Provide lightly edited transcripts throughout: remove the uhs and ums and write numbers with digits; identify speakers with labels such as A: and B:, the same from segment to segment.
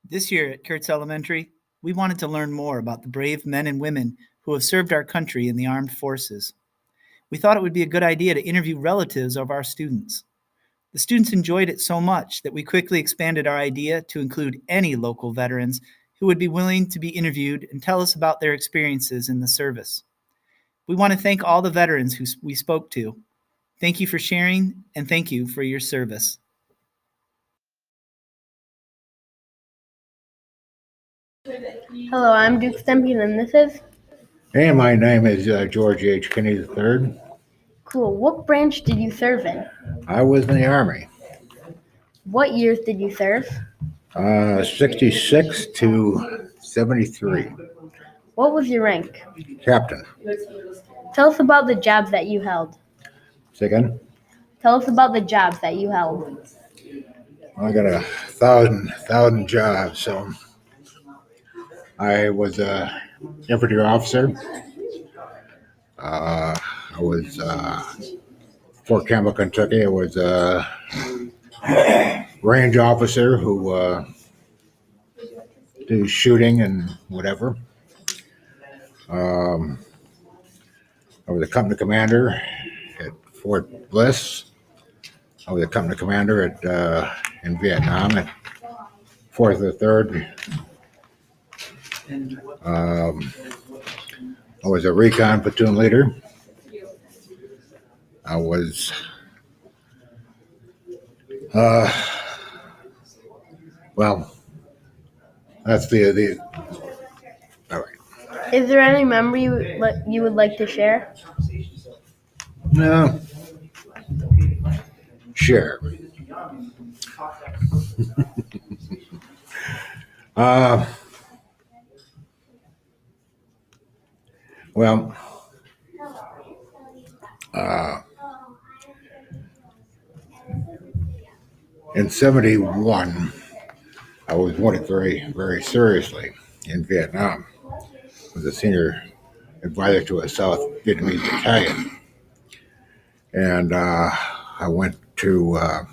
A: This year at Kurtz Elementary, we wanted to learn more about the brave men and women who have served our country in the armed forces. We thought it would be a good idea to interview relatives of our students. The students enjoyed it so much that we quickly expanded our idea to include any local veterans who would be willing to be interviewed and tell us about their experiences in the service. We want to thank all the veterans who we spoke to. Thank you for sharing, and thank you for your service.
B: Hello, I'm Duke Stempian, and this is...
C: Hey, my name is George H. Kinney III.
B: Cool. What branch did you serve in?
C: I was in the Army.
B: What years did you serve?
C: 66 to 73.
B: What was your rank?
C: Captain.
B: Tell us about the jobs that you held.
C: Say again?
B: Tell us about the jobs that you held.
C: I got 1,000 jobs. So I was an infantry officer. I was Fort Campbell, Kentucky. I was a range officer who do shooting and whatever. I was a company commander at Fort Bliss. I was a company commander in Vietnam at 4th or 3rd. I was a recon platoon leader. I was that's the all right.
B: Is there any memory you would like to share?
C: No. Sure. Well, in 71, I was wounded very, very seriously in Vietnam. I was a senior advisor to a South Vietnamese battalion. And I went to,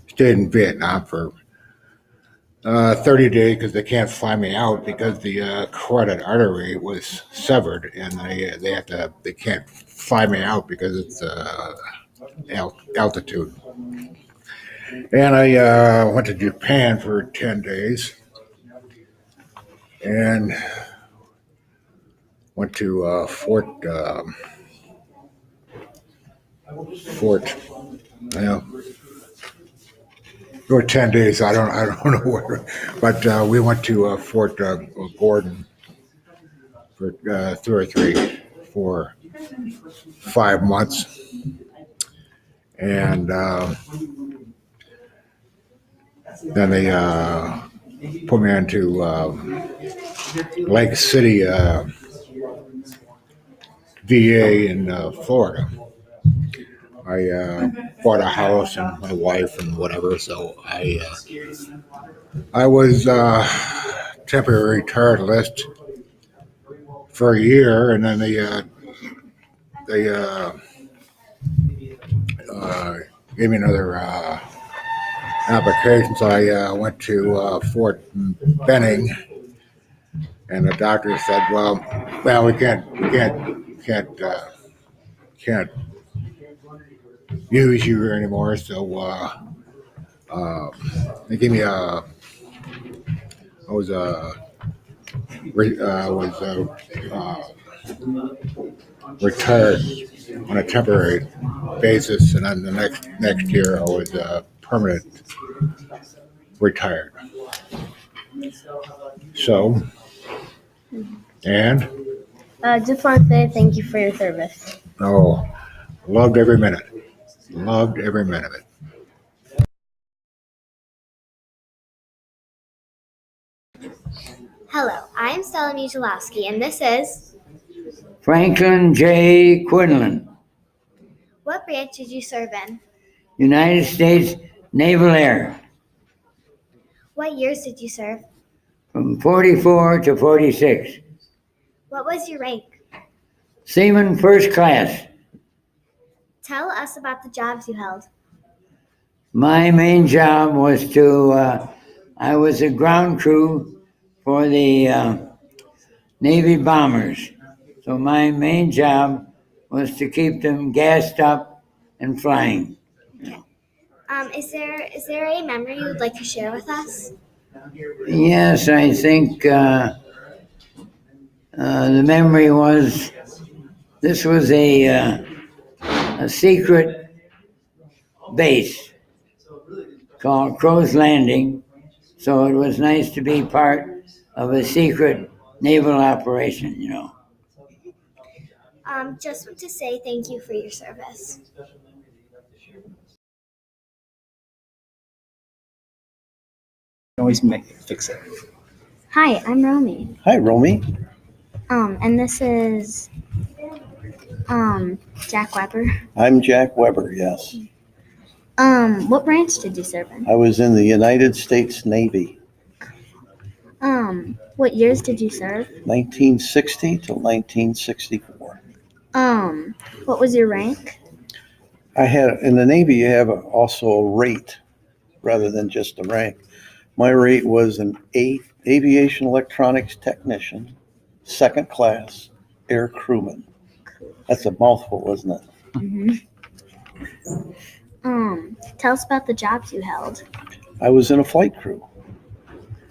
C: stayed in Vietnam for 30 days because they can't fly me out because the carotid artery was severed, and they can't fly me out because it's altitude. And I went to Japan for 10 days and went to Fort. There were 10 days. I don't know where, but we went to Fort Gordon for 2 or 3, 4, 5 months, and then they put me into Lake City, VA in Florida. I bought a house and my wife and whatever, so I was temporary retired list for a year, and then they gave me another application. So I went to Fort Benning, and the doctor said, "Well, we can't use you anymore." So they gave me I was retired on a temporary basis, and then the next year I was permanent retired. So, and
B: Just want to say thank you for your service.
C: oh, loved every minute. Loved every minute of it.
D: Hello, I am Stella Michalowski, and this is...
E: Franklin J. Quinlan,
D: What branch did you serve in?
E: United States Naval Air,
D: What years did you serve?
E: from 44 to 46.
D: What was your rank?
E: Seaman First Class.
D: Tell us about the jobs you held.
E: My main job was to I was a ground crew for the Navy bombers. So my main job was to keep them gassed up and flying.
D: Is there a memory you would like to share with us?
E: Yes, I think the memory was this was a secret base called Crow's Landing. So it was nice to be part of a secret naval operation, you know.
D: Just want to say thank you for your service.
A: Always fix it.
B: Hi, I'm Romy.
F: Hi, Romy.
B: And this is Jack Weber.
F: I'm Jack Weber, yes.
B: What branch did you serve in?
F: I was in the United States Navy,
B: What years did you serve?
F: 1960 to 1964.
B: What was your rank?
F: I had, in the Navy, you have also a rate rather than just a rank. My rate was an aviation electronics technician, second class, air crewman. That's a mouthful, isn't it?
B: Tell us about the jobs you held.
F: I was in a flight crew.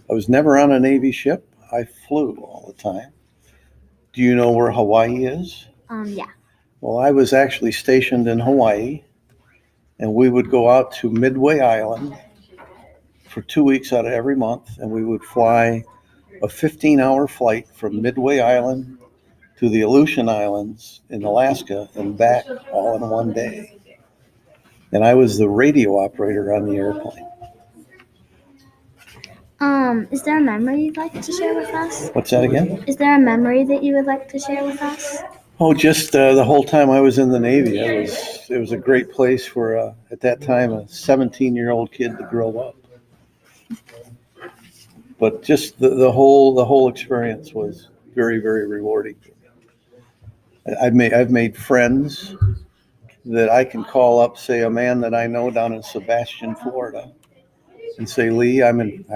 F: I was never on a Navy ship. I flew all the time. Do you know where Hawaii is?
B: Yeah.
F: Well, I was actually stationed in Hawaii, and we would go out to Midway Island for 2 weeks out of every month, and we would fly a 15-hour flight from Midway Island to the Aleutian Islands in Alaska and back all in one day. And I was the radio operator on the airplane.
B: Is there a memory you'd like to share with us?
F: What's that again?
B: Is there a memory that you would like to share with us?
F: Oh, just the whole time I was in the Navy. It was a great place for, at that time, a 17-year-old kid to grow up. But just the whole experience was very, very rewarding. I've made friends that I can call up, say a man that I know down in Sebastian, Florida, and say, Lee, I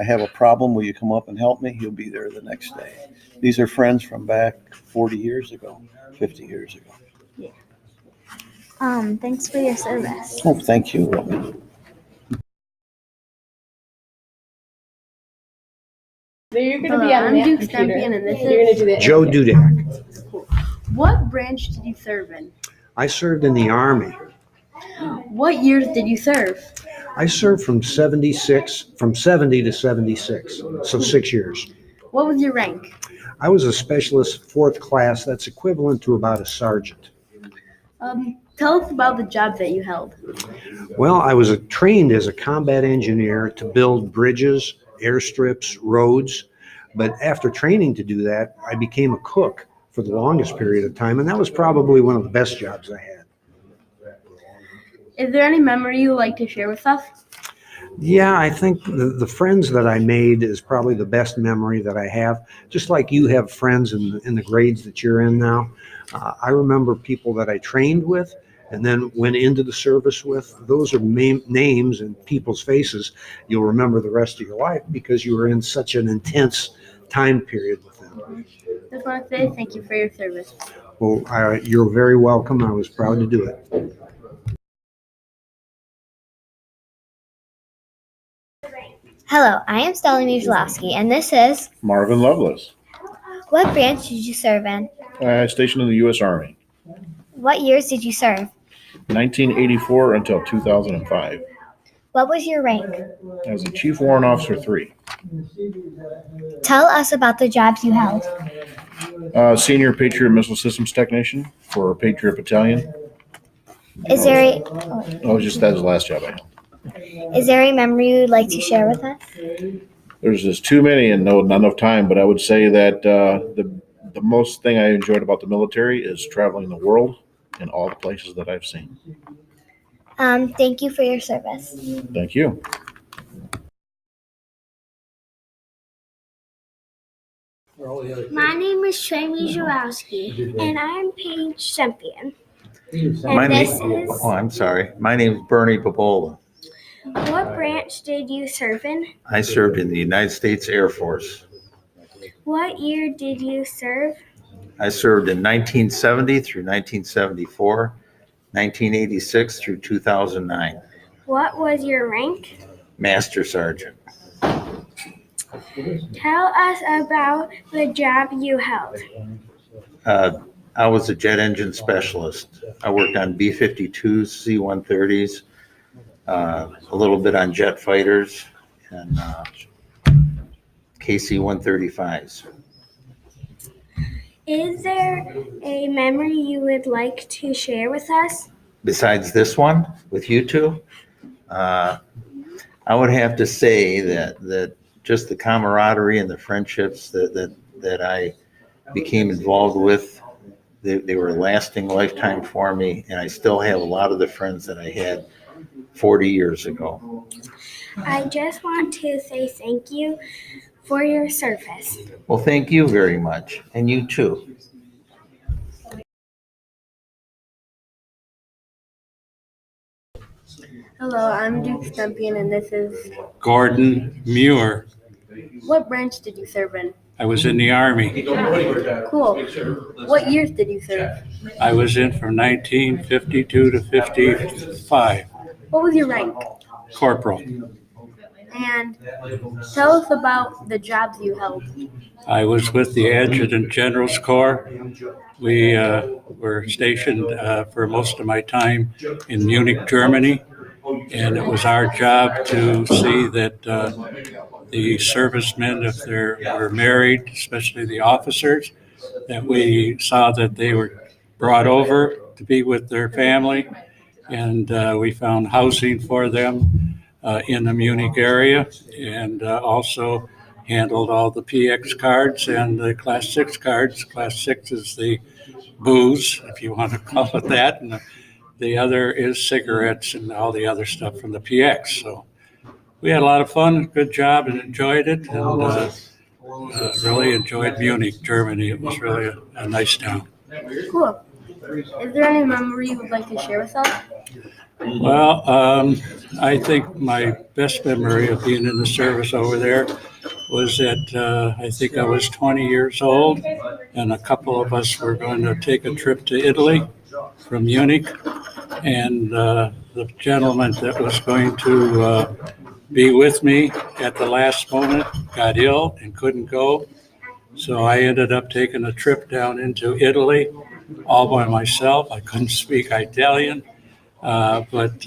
F: have a problem. Will you come up and help me? He'll be there the next day. These are friends from back 40 years ago, 50 years ago.
B: Thanks for your service.
F: Oh, thank you, Robin.
B: You're going to be on I'm Duke Stempian, and this is
G: Joe Dudak.
B: What branch did you serve in?
G: I served in the Army.
B: What years did you serve?
G: I served from 70 to 76, so 6 years.
B: What was your rank?
G: I was a specialist fourth class. That's equivalent to about a sergeant.
B: Tell us about the jobs that you held.
G: Well, I was trained as a combat engineer to build bridges, airstrips, roads. But after training to do that, I became a cook for the longest period of time, and that was probably one of the best jobs I had.
B: Is there any memory you'd like to share with us?
G: Yeah, I think the friends that I made is probably the best memory that I have. Just like you have friends in the grades that you're in now. I remember people that I trained with and then went into the service with. Those are names and people's faces you'll remember the rest of your life because you were in such an intense time period with them.
B: Just want to say thank you for your service.
G: Well, you're very welcome. I was proud to do it.
D: Hello, I am Stella Muzlowski, and this is
H: Marvin Lovelace,
D: What branch did you serve in?
H: stationed in the U.S. Army,
D: What years did you serve?
H: 1984 until 2005.
D: What was your rank?
H: I was a Chief Warrant Officer 3.
D: Tell us about the jobs you held.
H: Senior Patriot Missile Systems Technician for Patriot Battalion.
D: Is there
H: That was the last job I held.
D: a memory you'd like to share with us?
H: There's just too many and not enough time, but I would say that the most thing I enjoyed about the military is traveling the world and all the places that I've seen.
D: Thank you for your service.
H: Thank you.
D: My name is Trey Muzlowski, and I'm Paige Sempian.
I: My name is Bernie Babola.
D: What branch did you serve in?
F: I served in the United States Air Force.
D: What year did you serve?
F: I served in 1970 through 1974, 1986 through 2009.
D: What was your rank?
F: Master Sergeant.
D: Tell us about the job you held.
F: I was a jet engine specialist. I worked on B-52s, C-130s, a little bit on jet fighters, and KC-135s.
D: Is there a memory you would like to share with us?
F: Besides this one with you two, I would have to say that just the camaraderie and the friendships that I became involved with, they were a lasting lifetime for me, and I still have a lot of the friends that I had 40 years ago.
D: I just want to say thank you for your service.
F: Well, thank you very much, and you too.
B: Hello, I'm Duke Stempian, and this is.
I: Gordon Muir.
B: What branch did you serve in?
I: I was in the Army.
B: Cool. What years did you serve?
I: I was in from 1952 to 55,
B: What was your rank?
I: corporal.
B: And tell us about the jobs you held.
I: I was with the Adjutant General's Corps. We were stationed for most of my time in Munich, Germany, and it was our job to see that the servicemen, if they were married, especially the officers, that we saw that they were brought over to be with their family, and we found housing for them in the Munich area, and also handled all the PX cards and the Class 6 cards. Class 6 is the booze, if you want to call it that, and the other is cigarettes and all the other stuff from the PX. So we had a lot of fun, good job, and enjoyed it, and really enjoyed Munich, Germany. It was really a nice town.
B: Cool. Is there any memory you would like to share with us?
I: Well, I think my best memory of being in the service over there was that I think I was 20 years old, and a couple of us were going to take a trip to Italy from Munich, and the gentleman that was going to be with me at the last moment got ill and couldn't go. So I ended up taking a trip down into Italy all by myself. I couldn't speak Italian, but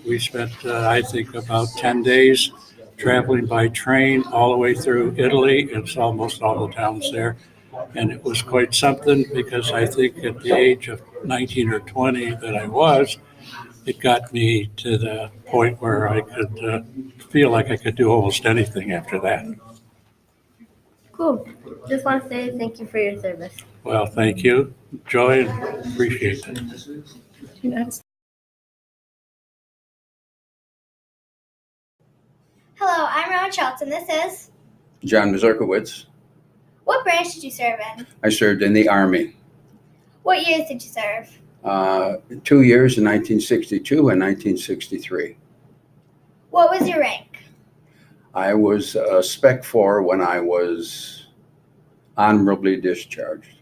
I: we spent, I think, about 10 days traveling by train all the way through Italy. It's almost all the towns there. And it was quite something because I think at the age of 19 or 20 that I was, it got me to the point where I could feel like I could do almost anything after that.
B: Cool. Just want to say thank you for your service.
I: Well, thank you. Enjoy and appreciate it.
J: Hello, I'm Rowan Schultz, and this is.
K: John Mazurkowitz.
J: What branch did you serve in?
K: I served in the Army.
J: What years did you serve?
K: 2 years in 1962 and 1963.
J: What was your rank?
K: I was Spec 4 when I was honorably discharged.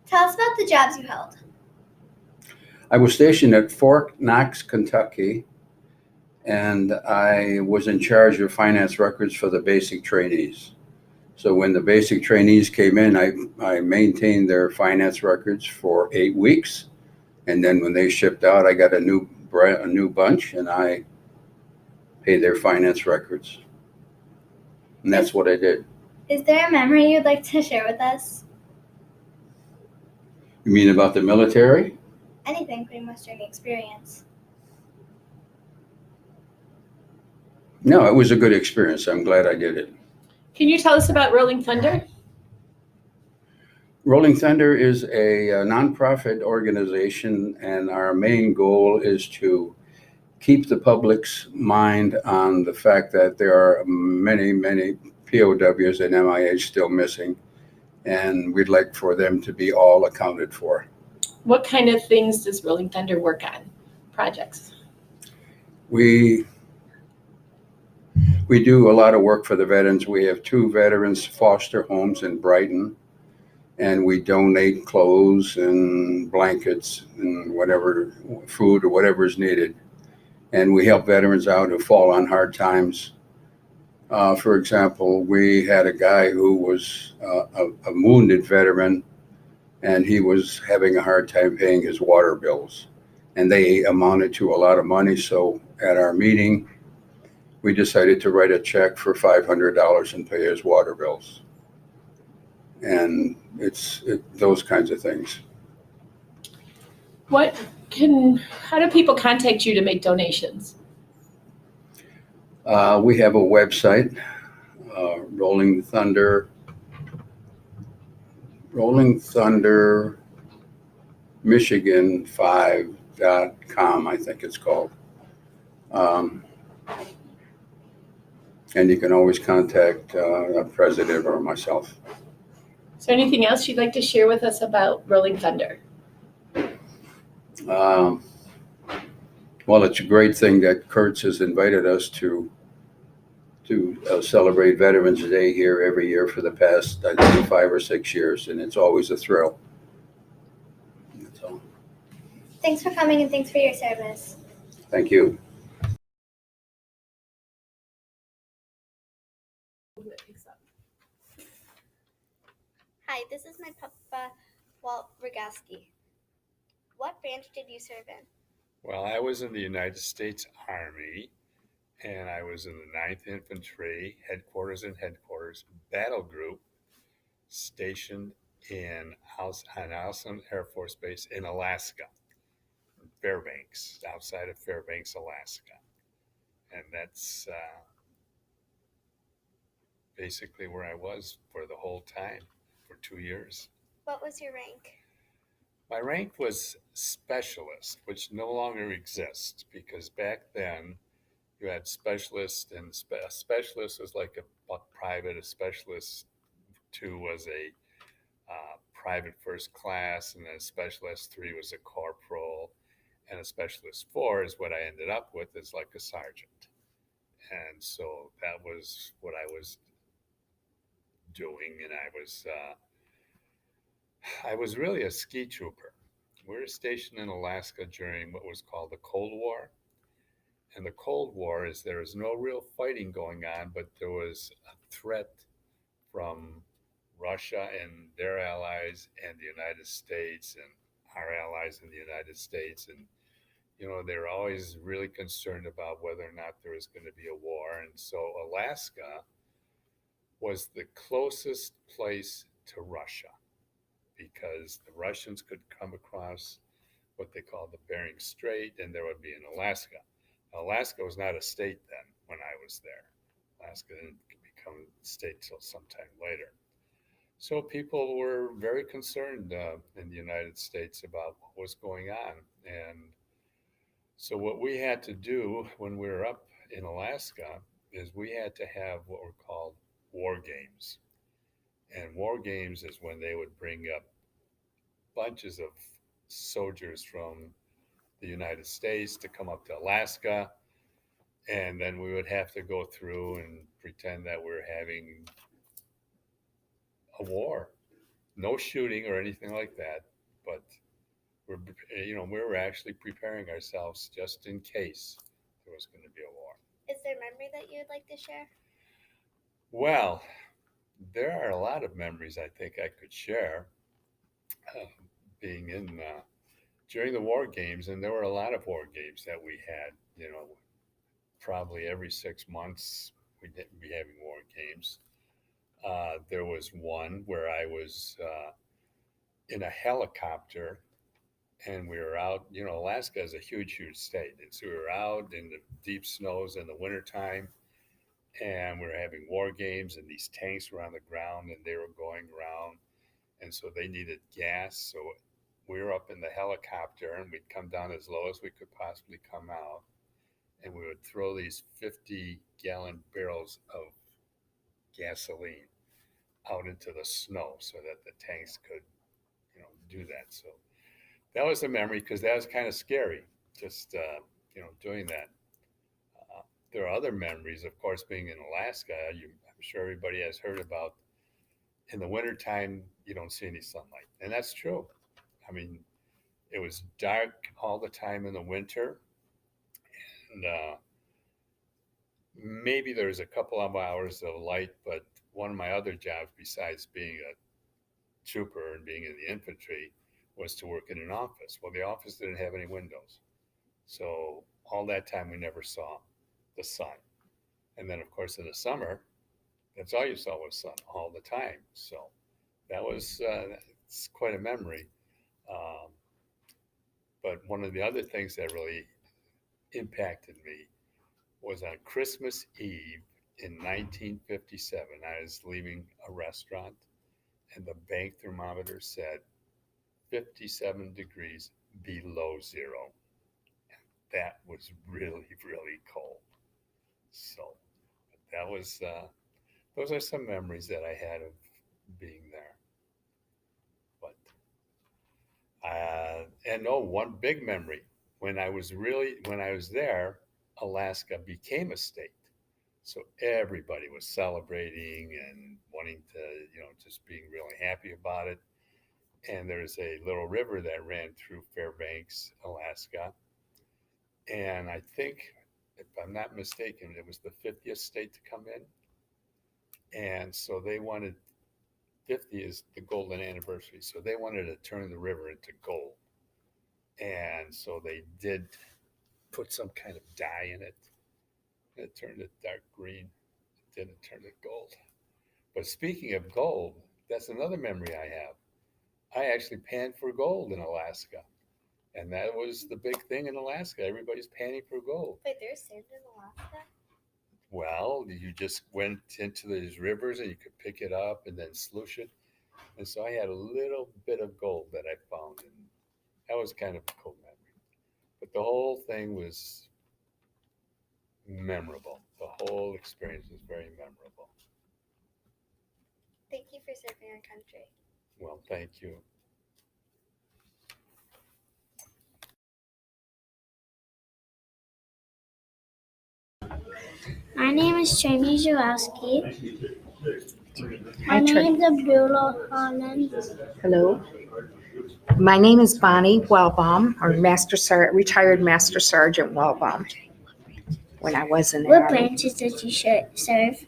J: Tell us about the jobs you held.
K: I was stationed at Fort Knox, Kentucky, and I was in charge of finance records for the basic trainees. So when the basic trainees came in, I maintained their finance records for 8 weeks. And then when they shipped out, I got a new bunch, and I paid their finance records. And that's what I did.
J: Is there a memory you'd like to share with us?
K: You mean about the military?
J: Anything, pretty much, during the experience.
K: No, it was a good experience. I'm glad I did it.
L: Can you tell us about Rolling Thunder?
K: Rolling Thunder is a nonprofit organization, and our main goal is to keep the public's mind on the fact that there are many, many POWs and MIAs still missing, and we'd like for them to be all accounted for.
L: What kind of things does Rolling Thunder work on? Projects?
K: We we do a lot of work for the veterans. We have 2 veterans foster homes in Brighton, and we donate clothes and blankets and whatever food or whatever is needed. And we help veterans out who fall on hard times. For example, we had a guy who was a wounded veteran, and he was having a hard time paying his water bills. And they amounted to a lot of money. So at our meeting, we decided to write a check for $500 and pay his water bills. And it's those kinds of things.
L: How do people contact you to make donations?
K: We have a website, Rolling Thunder Michigan5.com, I think it's called. And you can always contact a president or myself.
L: Is there anything else you'd like to share with us about Rolling Thunder?
K: Well, it's a great thing that Kurtz has invited us to celebrate Veterans Day here every year for the past, I think, 5 or 6 years, and it's always a thrill. That's all.
J: Thanks for coming and thanks for your service.
K: Thank you.
J: Hi, this is my papa, Walt Rogalski. What branch did you serve in?
M: Well, I was in the United States Army, and I was in the 9th Infantry, headquarters battle group, stationed on Eielson Air Force Base in Alaska, Fairbanks, outside of Fairbanks, Alaska. And that's basically where I was for the whole time, for 2 years.
J: What was your rank?
M: My rank was specialist, which no longer exists because back then you had specialist, and a specialist was like a private. A specialist 2 was a private first class, and then a specialist 3 was a corporal, and a specialist 4 is what I ended up with, is like a sergeant. And so that was what I was doing, and I was really a ski trooper. We were stationed in Alaska during what was called the Cold War. And the Cold War is there was no real fighting going on, but there was a threat from Russia and their allies and the United States and our allies in the United States. And, they were always really concerned about whether or not there was going to be a war. And so Alaska was the closest place to Russia because the Russians could come across what they called the Bering Strait, and there would be in Alaska. Alaska was not a state then when I was there. Alaska didn't become a state till sometime later. So people were very concerned in the United States about what was going on. And so what we had to do when we were up in Alaska is we had to have what were called war games. And war games is when they would bring up bunches of soldiers from the United States to come up to Alaska, and then we would have to go through and pretend that we're having a war. No shooting or anything like that, but we were actually preparing ourselves just in case there was going to be a war.
J: Is there a memory that you would like to share?
M: Well, there are a lot of memories I think I could share being in during the war games, and there were a lot of war games that we had. Probably every 6 months we'd be having war games. There was one where I was in a helicopter, and we were out. Alaska is a huge state, and so we were out in the deep snows in the wintertime, and we were having war games, and these tanks were on the ground, and they were going around, and so they needed gas. So we were up in the helicopter, and we'd come down as low as we could possibly come out, and we would throw these 50-gallon barrels of gasoline out into the snow so that the tanks could, do that. So that was a memory because that was kind of scary, just, doing that. there are other memories, of course, being in Alaska. I'm sure everybody has heard about in the wintertime, you don't see any sunlight. And that's true. I mean, it was dark all the time in the winter. And maybe there's a couple of hours of light, but one of my other jobs, besides being a trooper and being in the infantry, was to work in an office. Well, the office didn't have any windows. So all that time we never saw the sun. And then, of course, in the summer, that's all you saw was sun all the time. So that was it's quite a memory. But one of the other things that really impacted me was on Christmas Eve in 1957. I was leaving a restaurant, and the bank thermometer said 57 degrees below zero. That was really, really cold. So that was, those are some memories that I had of being there. But, one big memory, when I was there, Alaska became a state. So everybody was celebrating and wanting to, just being really happy about it. And there's a little river that ran through Fairbanks, Alaska. And I think, if I'm not mistaken, it was the 50th state to come in. And so they wanted, 50 is the golden anniversary. So they wanted to turn the river into gold. And so they did put some kind of dye in it. It turned it dark green. It didn't turn it gold. But speaking of gold, that's another memory I have. I actually panned for gold in Alaska. And that was the big thing in Alaska. Everybody's panning for gold.
J: Wait, there's sand in Alaska?
M: Well, you just went into these rivers and you could pick it up and then sluice it. And so I had a little bit of gold that I found. And that was kind of a cool memory. But the whole thing was memorable. The whole experience was very memorable.
J: Thank you for serving our country.
M: Well, thank you.
D: My name is Jamie Zurowski. My name's Abdullah Holland.
N: Hello. My name is Bonnie Wellbaum, or retired Master Sergeant Wellbaum. When I was in the
D: What
N: Army,
D: branches did you serve?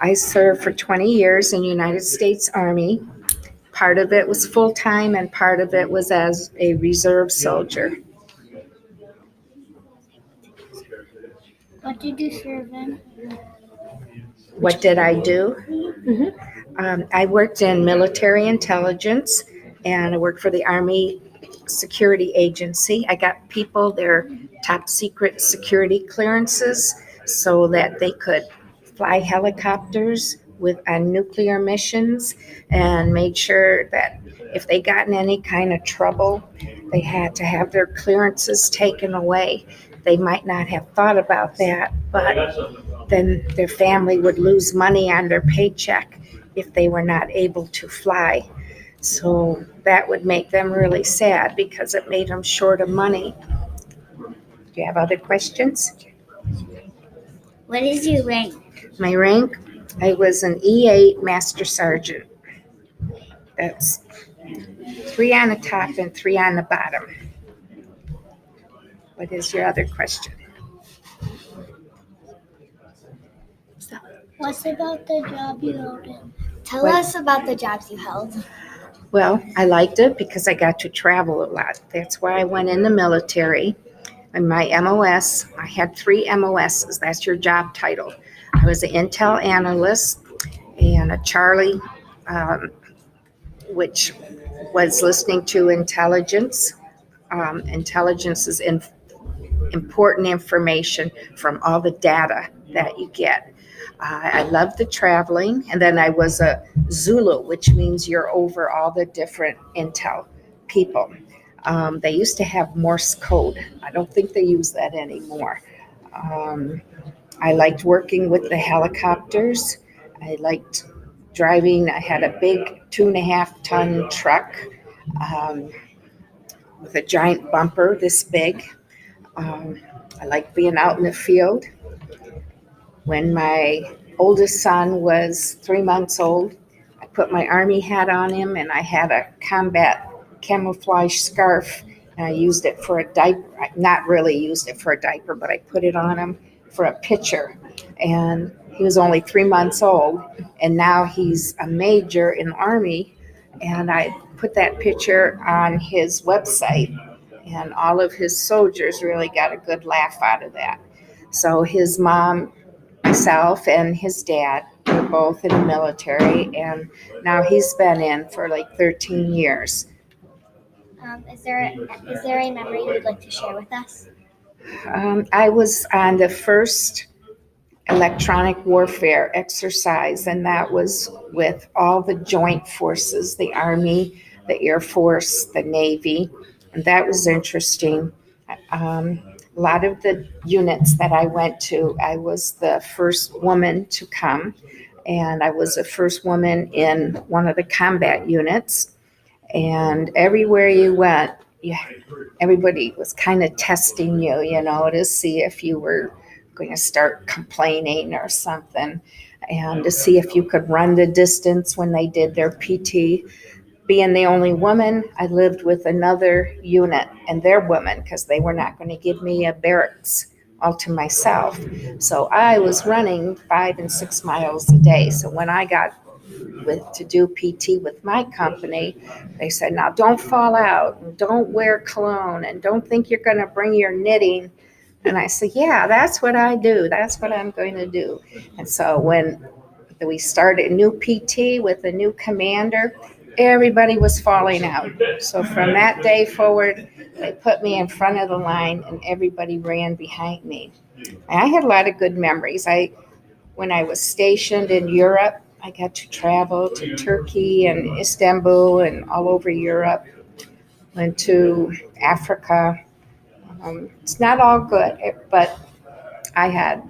N: I served for 20 years in the United States Army. Part of it was full-time and part of it was as a reserve soldier.
D: What did you serve in?
N: What did I do? I worked in military intelligence and I worked for the Army Security Agency. I got people their top secret security clearances so that they could fly helicopters on nuclear missions, and made sure that if they got in any kind of trouble, they had to have their clearances taken away. They might not have thought about that, but then their family would lose money on their paycheck if they were not able to fly. So that would make them really sad because it made them short of money. Do you have other questions?
D: What is your rank?
N: My rank? I was an E8 Master Sergeant. That's 3 on the top and 3 on the bottom. What is your other question?
D: What's about the job you held in?
J: Tell us about the jobs you held.
N: Well, I liked it because I got to travel a lot. That's why I went in the military. And my MOS, I had 3 MOSs. That's your job title. I was an Intel analyst and a Charlie, which was listening to intelligence. Intelligence is important information from all the data that you get. I loved the traveling. And then I was a Zulu, which means you're over all the different intel people. They used to have Morse code. I don't think they use that anymore. I liked working with the helicopters. I liked driving. I had a big 2.5-ton truck with a giant bumper this big. I liked being out in the field. When my oldest son was 3 months old, I put my Army hat on him, and I had a combat camouflage scarf, and I used it for a diaper. Not really used it for a diaper, but I put it on him for a picture. And he was only 3 months old, and now he's a major in the Army. And I put that picture on his website, and all of his soldiers really got a good laugh out of that. So his mom, myself, and his dad were both in the military, and now he's been in for like 13 years.
J: Is there a memory you would like to share with us?
N: I was on the first electronic warfare exercise, and that was with all the joint forces, the Army, the Air Force, the Navy, and that was interesting. A lot of the units that I went to, I was the first woman to come, and I was the first woman in one of the combat units. And everywhere you went, everybody was kind of testing you, to see if you were going to start complaining or something, and to see if you could run the distance when they did their PT. Being the only woman, I lived with another unit and their women because they were not going to give me a barracks all to myself. So I was running 5 and 6 miles a day. So when I got to do PT with my company, they said, now don't fall out, and don't wear cologne, and don't think you're going to bring your knitting. And I said, yeah, that's what I do. That's what I'm going to do. And so when we started a new PT with a new commander, everybody was falling out. So from that day forward, they put me in front of the line, and everybody ran behind me. And I had a lot of good memories. When I was stationed in Europe, I got to travel to Turkey and Istanbul and all over Europe. Went to Africa. It's not all good, but I had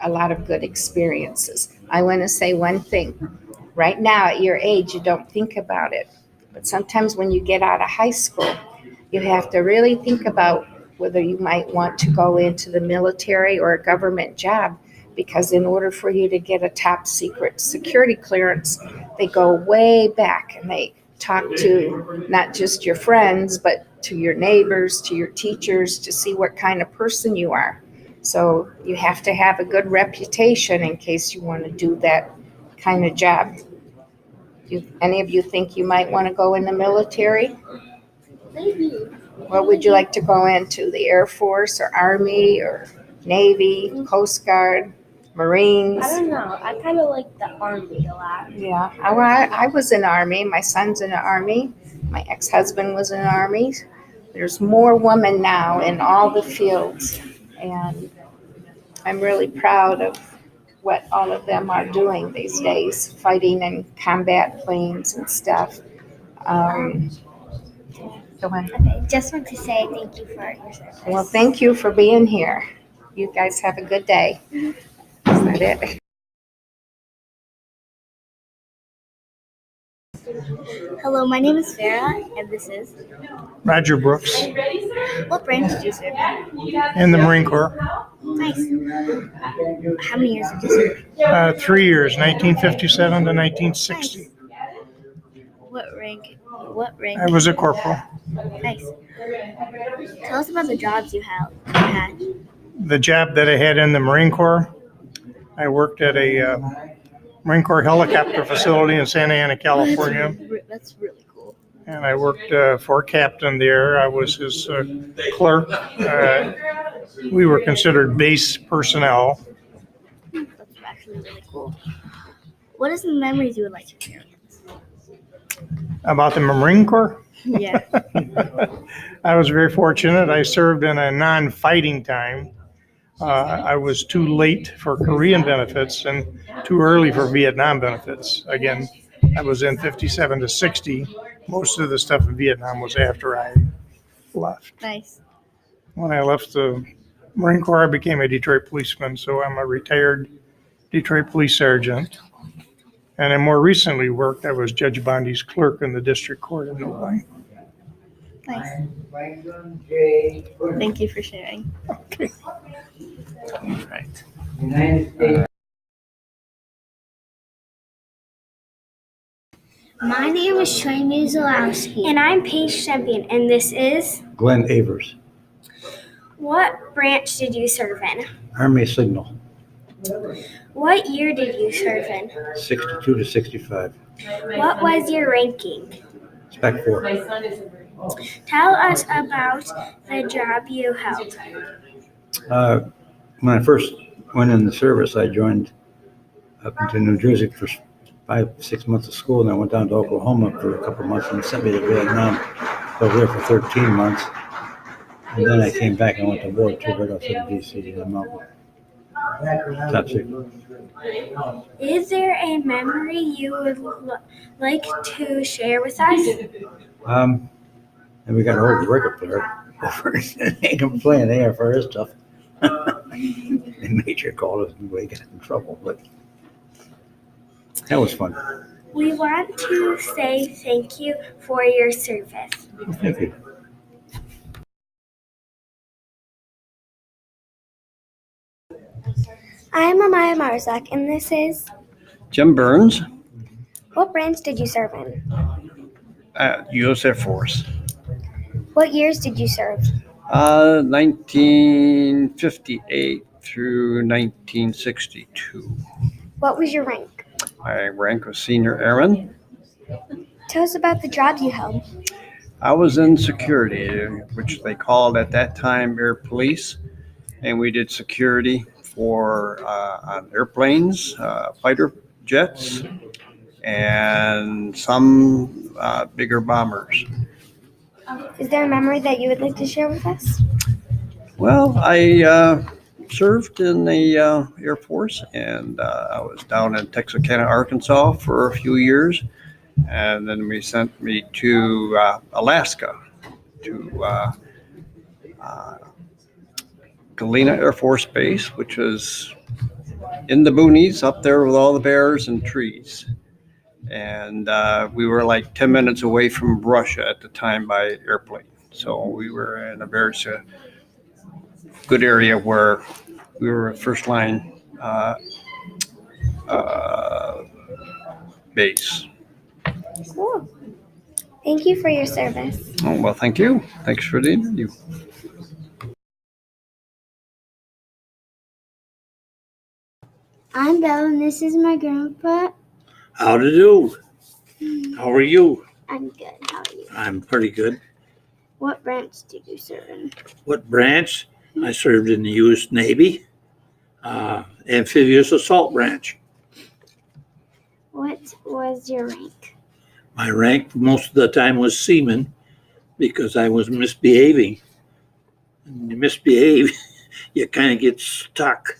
N: a lot of good experiences. I want to say one thing. Right now, at your age, you don't think about it. But sometimes when you get out of high school, you have to really think about whether you might want to go into the military or a government job. Because in order for you to get a top secret security clearance, they go way back, and they talk to not just your friends, but to your neighbors, to your teachers, to see what kind of person you are. So you have to have a good reputation in case you want to do that kind of job. Do any of you think you might want to go in the military?
J: Maybe.
N: What would you like to go into? The Air Force or Army or Navy, Coast Guard, Marines?
B: I don't know. I kind of like the Army a lot.
N: Yeah, I was in Army. My son's in the Army. My ex-husband was in the Army. There's more women now in all the fields, and I'm really proud of what all of them are doing these days, fighting in combat planes and stuff. Go ahead.
J: Okay, just want to say thank you for your service.
N: Well, thank you for being here. You guys have a good day. Is that it?
J: Hello, my name is Farah, and this is
O: Roger Brooks
J: What branch did you serve in?
O: in the Marine Corps.
J: Nice. How many years did you serve?
O: 3 years, 1957 to 1960.
J: What rank? What rank?
O: I was a corporal.
J: Nice. Tell us about the jobs you had.
O: The job that I had in the Marine Corps, I worked at a Marine Corps helicopter facility in Santa Ana, California.
J: That's really cool.
O: And I worked for a captain there. I was his clerk. We were considered base personnel.
J: That's actually really cool. What are some memories you would like to share with us?
O: About the Marine Corps?
J: Yeah.
O: I was very fortunate. I served in a non-fighting time. I was too late for Korean benefits and too early for Vietnam benefits. Again, I was in 57 to 60. Most of the stuff in Vietnam was after I left.
J: Nice.
O: When I left the Marine Corps, I became a Detroit policeman, so I'm a retired Detroit police sergeant. And I more recently worked, I was Judge Bondi's clerk in the district court in Novi.
J: Nice. Thank you for sharing.
O: Okay.
A: All right.
D: My name is Trey Muzalowski. And I'm Paige Champion, and this is
P: Glenn Avers,
D: What branch did you serve in?
P: Army Signal,
D: What year did you serve in?
P: 62 to 65,
D: What was your ranking?
P: Spec 4.
D: Tell us about the job you held.
P: When I first went in the service, I joined up into New Jersey for 5-6 months of school, and I went down to Oklahoma for a couple of months and sent me to Vietnam. I was there for 13 months, and then I came back and went to war too, right outside of D.C. in the mountain. Top secret.
D: Is there a memory you would like to share with us?
P: And we got a hold record player over and make him playing AFRS stuff. They made sure call us and we got in trouble, but that was fun.
D: We want to say thank you for your service.
P: Thank you.
D: I'm Amaya Marzak, and this is
Q: Jim Burns,
D: What branch did you serve in?
Q: U.S. Air Force.
D: What years did you serve?
Q: 1958 through 1962.
D: What was your rank?
Q: My rank was Senior Airman.
D: Tell us about the job you held.
Q: I was in security, which they called at that time Air Police, and we did security for on airplanes, fighter jets, and some bigger bombers.
D: Is there a memory that you would like to share with us?
Q: Well, I served in the Air Force, and I was down in Texarkana, Arkansas for a few years, and then we sent me to Alaska, to Galena Air Force Base, which was in the boonies up there with all the bears and trees. And we were like 10 minutes away from Russia at the time by airplane. So we were in a very good area where we were a first line base.
D: Cool. Thank you for your service.
Q: Oh, well, thank you. Thanks for the interview.
D: I'm Belle, and this is my grandpa.
R: How to do? How are you?
D: I'm good. How are you?
R: I'm pretty good.
D: What branch did you serve in?
R: What branch? I served in the U.S. Navy, amphibious assault branch.
D: What was your rank?
R: My rank most of the time was seaman because I was misbehaving. When you misbehave, you kind of get stuck,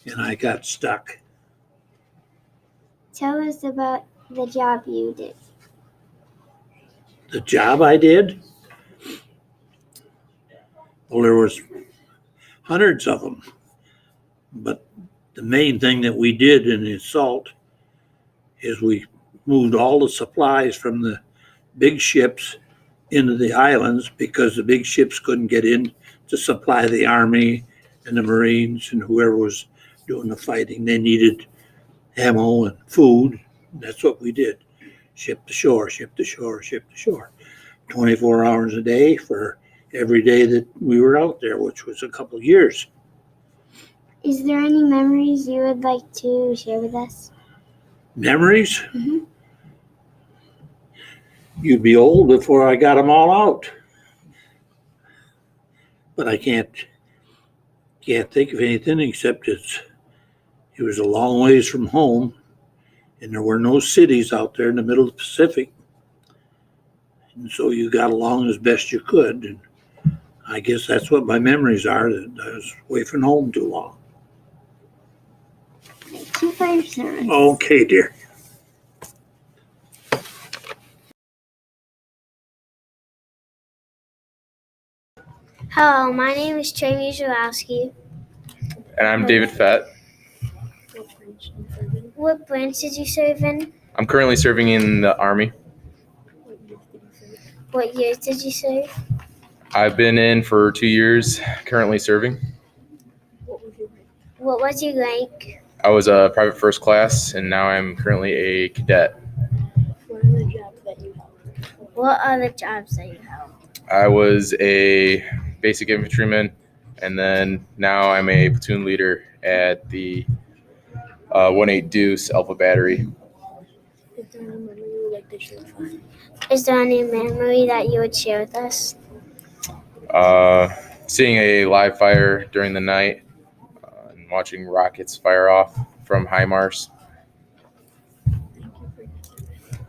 R: and I got stuck.
D: Tell us about the job you did.
R: The job I did? Well, there was hundreds of them, but the main thing that we did in the assault is we moved all the supplies from the big ships into the islands because the big ships couldn't get in to supply the Army and the Marines and whoever was doing the fighting. They needed ammo and food. That's what we did. Ship to shore, ship to shore, ship to shore. 24 hours a day for every day that we were out there, which was a couple of years.
D: Is there any memories you would like to share with us?
R: Memories?
D: Mm-hmm.
R: You'd be old before I got them all out. But I can't think of anything except it was a long ways from home, and there were no cities out there in the middle of the Pacific. And so you got along as best you could. And I guess that's what my memories are, that I was away from home too long.
D: Thank you for your service.
R: Okay, dear.
D: Hello, my name is Trey Muzalowski.
S: And I'm David Fett.
D: What branch did you serve in?
S: I'm currently serving in the Army.
D: What years did you serve?
S: I've been in for 2 years, currently serving.
D: What was your rank?
S: I was a private first class, and now I'm currently a cadet.
D: What other jobs that you held?
S: I was a basic infantryman, and then now I'm a platoon leader at the 1-8 Deuce Alpha Battery.
D: Is there any memory that you would share with us?
S: Seeing a live fire during the night and watching rockets fire off from HIMARS.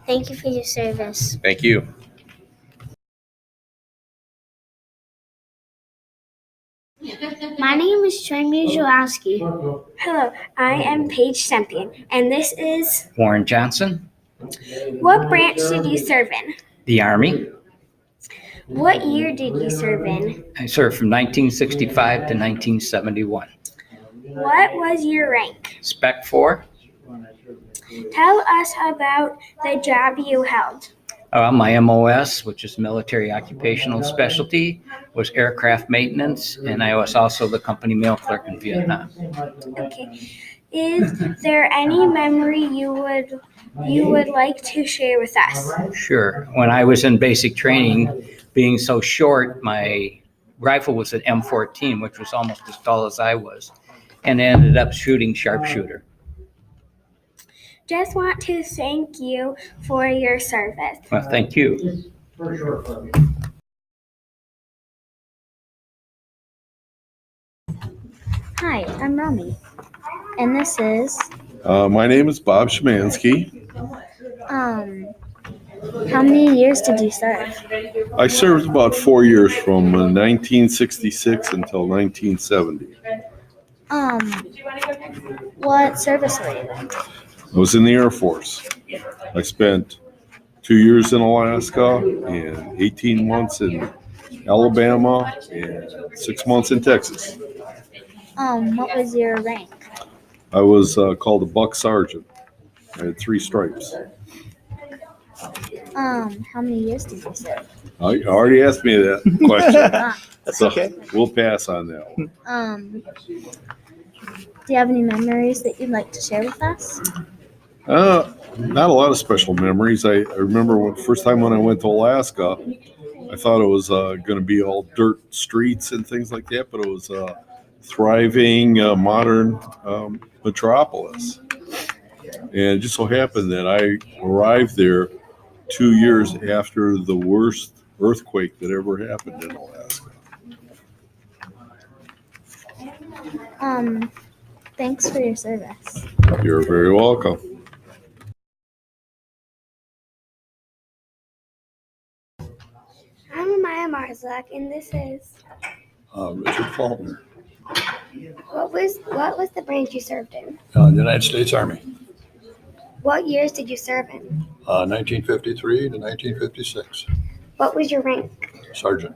D: Thank you for your service.
S: Thank you.
D: My name is Trey Zurowski. Hello, I am Paige Sempion, and this is
T: Warren Johnson,
D: what branch did you serve in?
T: the Army.
D: What year did you serve in?
T: I served from 1965 to 1971.
D: What was your rank?
T: Spec 4.
D: Tell us about the job you held.
T: My MOS, which is Military Occupational Specialty, was aircraft maintenance, and I was also the company mail clerk in Vietnam.
D: Okay. Is there any memory you would like to share with us?
T: Sure. When I was in basic training, being so short, my rifle was an M14, which was almost as tall as I was, and I ended up shooting sharpshooter.
D: Just want to thank you for your service.
T: Well, thank you.
B: Hi, I'm Romy, and this is
U: My name is Bob Szymanski.
B: how many years did you serve?
U: I served about 4 years from 1966 until 1970.
B: What service were you in?
U: I was in the Air Force. I spent 2 years in Alaska and 18 months in Alabama and 6 months in Texas.
B: What was your rank?
U: I was called a buck sergeant. I had 3 stripes.
B: How many years did you serve?
U: You already asked me that question.
A: That's
U: So
A: okay.
U: we'll pass on that one.
B: Do you have any memories that you'd like to share with us?
U: Not a lot of special memories. I remember first time when I went to Alaska, I thought it was going to be all dirt streets and things like that, but it was a thriving, modern metropolis. And it just so happened that I arrived there 2 years after the worst earthquake that ever happened in Alaska.
B: Thanks for your service.
U: You're very welcome.
D: I'm Maya Marzak, and this is
V: Richard Faulkner,
D: what was the branch you served in?
V: United States Army,
D: What years did you serve in?
V: 1953 to 1956,
D: What was your rank?
V: Sergeant.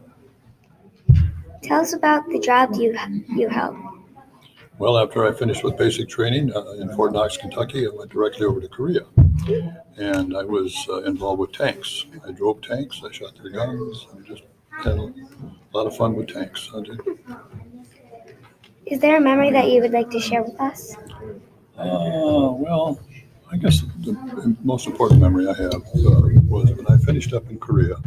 D: Tell us about the job you held.
V: Well, after I finished with basic training in Fort Knox, Kentucky, I went directly over to Korea, and I was involved with tanks. I drove tanks, I shot their guns, and just had a lot of fun with tanks. I did.
D: Is there a memory that you would like to share with us?
V: Well, I guess the most important memory I have was when I finished up in Korea.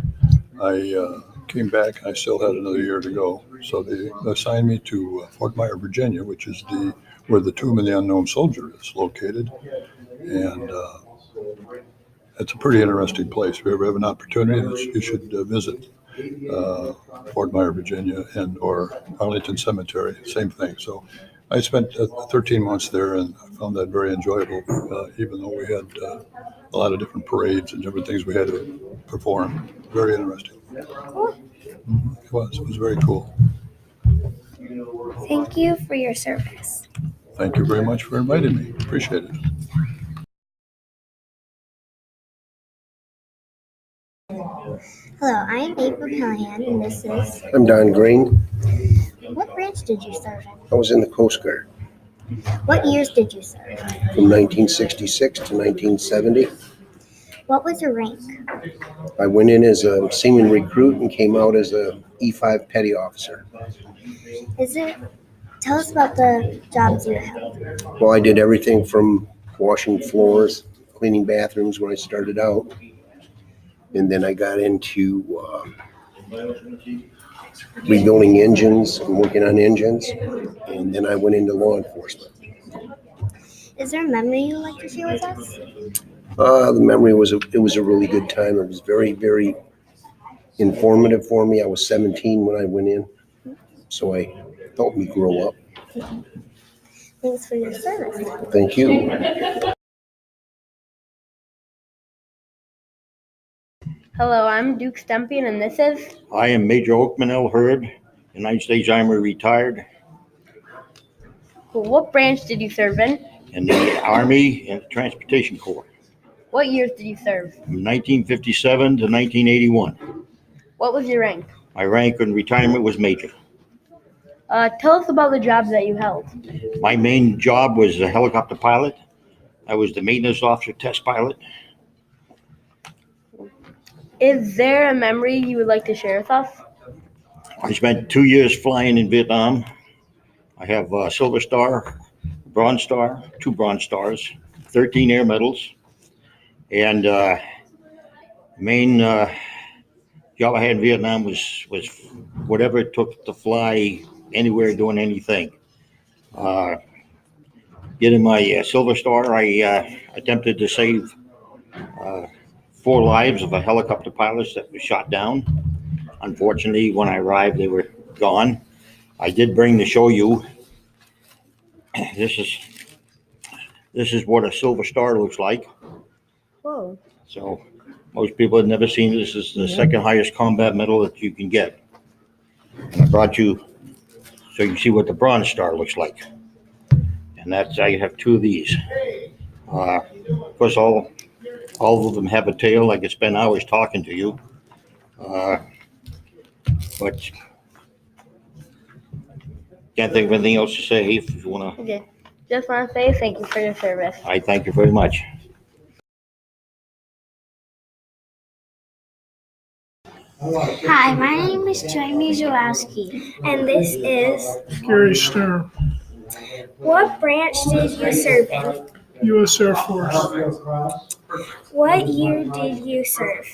V: I came back and I still had another year to go. So they assigned me to Fort Myer, Virginia, which is where the Tomb of the Unknown Soldier is located. And it's a pretty interesting place. If you ever have an opportunity, you should visit Fort Myer, Virginia, or Arlington Cemetery, same thing. So I spent 13 months there, and I found that very enjoyable, even though we had a lot of different parades and different things we had to perform. Very interesting. It was very cool.
D: Thank you for your service.
V: Thank you very much for inviting me. Appreciate it.
B: Hello, I am April Callahan, and this is
W: I'm Don Green.
B: what branch did you serve in?
W: I was in the Coast Guard
B: What years did you serve?
W: from 1966 to 1970.
B: What was your rank?
W: I went in as a seaman recruit and came out as a E5 petty officer.
B: Tell us about the jobs you held.
W: Well, I did everything from washing floors, cleaning bathrooms when I started out. And then I got into rebuilding engines and working on engines. And then I went into law enforcement.
D: Is there a memory you'd like to share with us?
W: The memory was it was a really good time. It was very, very informative for me. I was 17 when I went in, so I helped me grow up.
D: Thanks for your service.
W: Thank you.
B: Hello, I'm Duke Stempian, and this is.
C: I am Major Oakman L. Hurd, United States Army retired,
B: Cool. What branch did you serve in?
C: in the Army and the Transportation Corps
B: What years did you serve?
C: from 1957 to 1981.
B: What was your rank?
C: My rank in retirement was Major.
B: Tell us about the jobs that you held.
C: My main job was a helicopter pilot. I was the maintenance officer test pilot.
B: Is there a memory you would like to share with us?
C: I spent 2 years flying in Vietnam. I have a Silver Star, Bronze Star, 2 Bronze Stars, 13 air medals, and main job I had in Vietnam was whatever it took to fly anywhere, doing anything. Getting my Silver Star, I attempted to save 4 lives of a helicopter pilot that was shot down. Unfortunately, when I arrived, they were gone. I did bring to show you. This is what a Silver Star looks like.
B: Whoa.
C: So most people have never seen this. This is the second highest combat medal that you can get. And I brought you so you can see what the Bronze Star looks like. And that's, I have 2 of these. Of course, all of them have a tail. I could spend hours talking to you. But can't think of anything else to say. If you want to,
B: Okay. Just want to say thank you for your service.
C: I thank you very much.
D: Hi, my name is Jamie Zalowski, and this is
O: Gary Stern,
D: What branch did you serve in?
O: U.S. Air Force.
D: What year did you serve?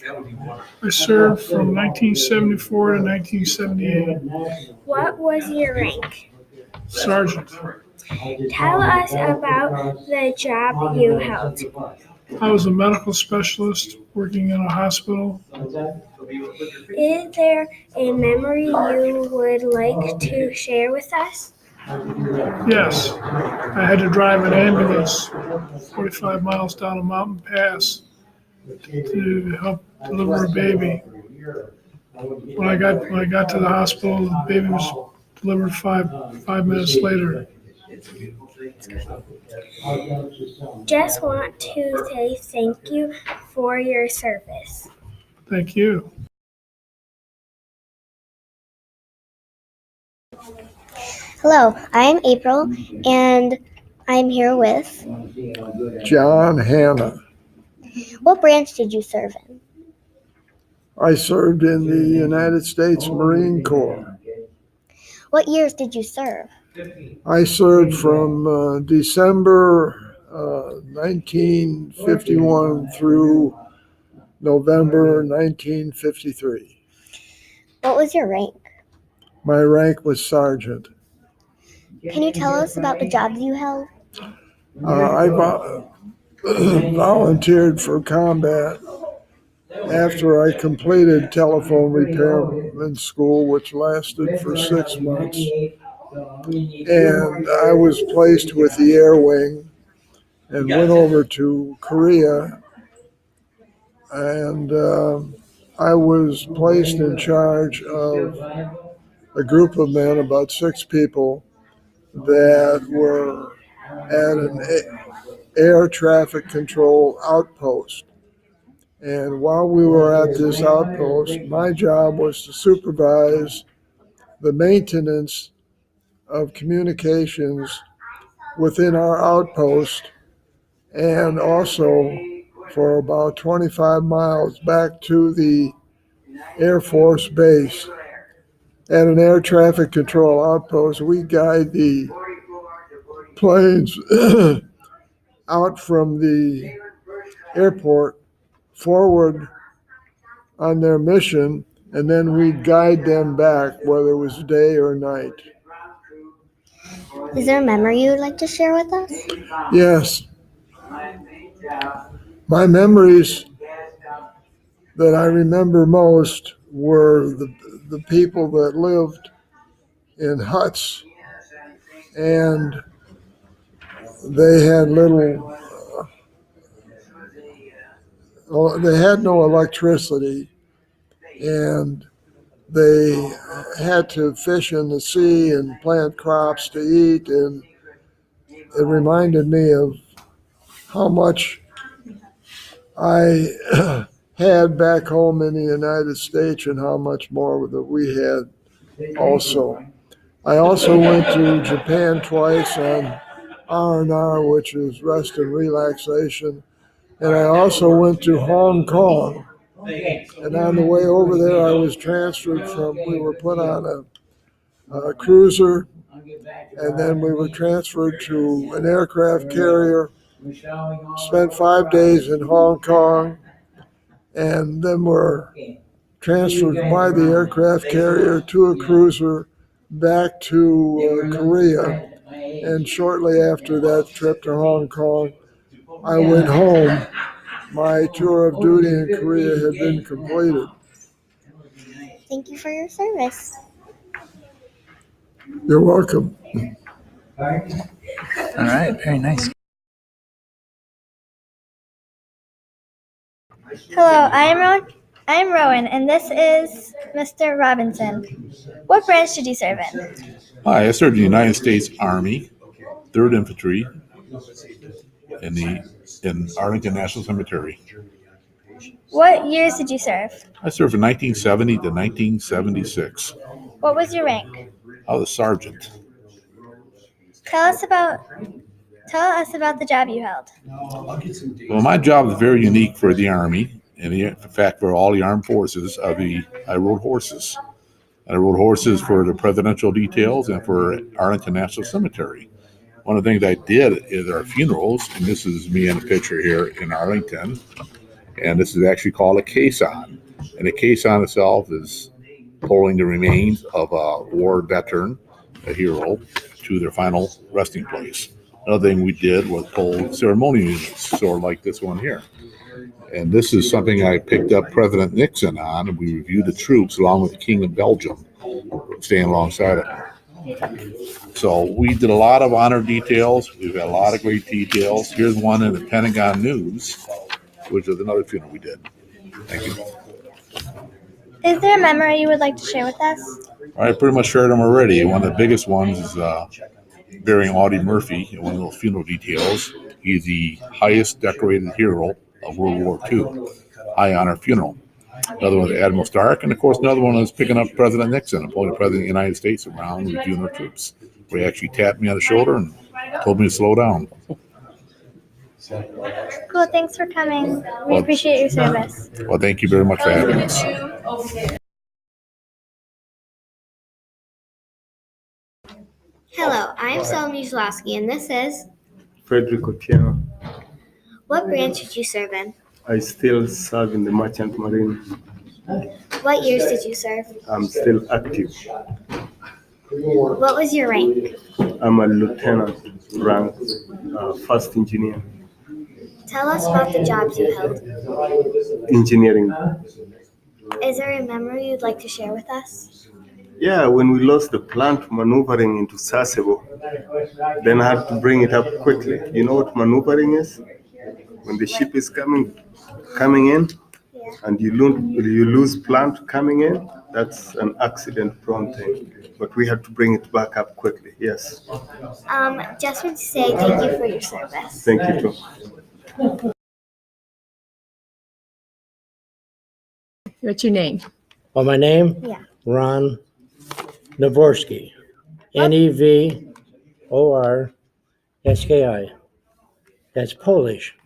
O: I served from 1974 to 1978.
D: What was your rank?
O: Sergeant.
D: Tell us about the job you held.
O: I was a medical specialist working in a hospital.
D: Is there a memory you would like to share with us?
O: Yes, I had to drive an ambulance 45 miles down a mountain pass to help deliver a baby. When I got to the hospital, the baby was delivered five minutes later.
D: Just want to say thank you for your service.
O: Thank you.
D: Hello, I'm April, and I'm here with.
E: John Hanna.
D: What branch did you serve in?
E: I served in the United States Marine Corps.
D: What years did you serve?
E: I served from December 1951 through November 1953.
D: What was your rank?
E: My rank was sergeant.
D: Can you tell us about the jobs you held?
E: I volunteered for combat after I completed telephone repairman school, which lasted for 6 months. And I was placed with the Air Wing and went over to Korea. And I was placed in charge of a group of men, about 6 people, that were at an air traffic control outpost. And while we were at this outpost, my job was to supervise the maintenance of communications within our outpost, and also for about 25 miles back to the Air Force base. At an air traffic control outpost, we guide the planes out from the airport forward on their mission, and then we'd guide them back, whether it was day or night.
J: Is there a memory you would like to share with us?
E: Yes. My memories that I remember most were the people that lived in huts, and they had they had no electricity, and they had to fish in the sea and plant crops to eat, and it reminded me of how much I had back home in the United States and how much more that we had also. I also went to Japan twice on R&R, which is rest and relaxation, and I also went to Hong Kong. And on the way over there, I was transferred we were put on a cruiser, and then we were transferred to an aircraft carrier, spent 5 days in Hong Kong, and then were transferred by the aircraft carrier to a cruiser back to Korea. And shortly after that trip to Hong Kong, I went home. My tour of duty in Korea had been completed.
J: Thank you for your service.
E: You're welcome.
A: All right, very nice.
J: Hello, I'm Rowan, and this is Mr. Robinson. What branch did you serve in?
F: Hi, I served in the United States Army, 3rd Infantry, in Arlington National Cemetery.
J: What years did you serve?
F: I served from 1970 to 1976.
J: What was your rank?
F: I was a sergeant.
J: Tell us about the job you held.
F: Well, my job is very unique for the Army, and in fact, for all the armed forces. I rode horses. I rode horses for the presidential details and for Arlington National Cemetery. One of the things I did is our funerals, and this is me in a picture here in Arlington, and this is actually called a caisson. And a caisson itself is pulling the remains of a war veteran, a hero, to their final resting place. Another thing we did was pull ceremonial units, sort of like this one here. And this is something I picked up President Nixon on, and we reviewed the troops along with the King of Belgium, staying alongside of him. So we did a lot of honor details. We've got a lot of great details. Here's one in the Pentagon News, which is another funeral we did. Thank you.
J: Is there a memory you would like to share with us?
F: I pretty much shared them already. One of the biggest ones is burying Audie Murphy in one of those funeral details. He's the highest decorated hero of World War II. High honor funeral. Another one is Admiral Stark, and of course another one is picking up President Nixon and pulling the President of the United States around reviewing our troops. Where he actually tapped me on the shoulder and told me to slow down.
J: Cool, thanks for coming. We appreciate your service.
F: Well, thank you very much for having us.
J: Hello, I'm Selmy Zlowski, and this is...
G: Frederick Otieno.
J: What branch did you serve in?
G: I still serve in the Merchant Marine.
J: What years did you serve?
G: I'm still active.
J: What was your rank?
G: I'm a lieutenant rank, first engineer.
J: Tell us about the jobs you held.
G: Engineering.
J: Is there a memory you'd like to share with us?
G: Yeah, when we lost the plant maneuvering into Sasebo, then I had to bring it up quickly. You know what maneuvering is? When the ship is coming in, and you lose plant coming in, that's an accident-prone thing. But we had to bring it back up quickly. Yes.
J: Just want to say thank you for your service.
G: Thank you too.
L: What's your name?
H: Well, my name?
J: Yeah.
H: Ron Navorsky. Nevorski. That's Polish.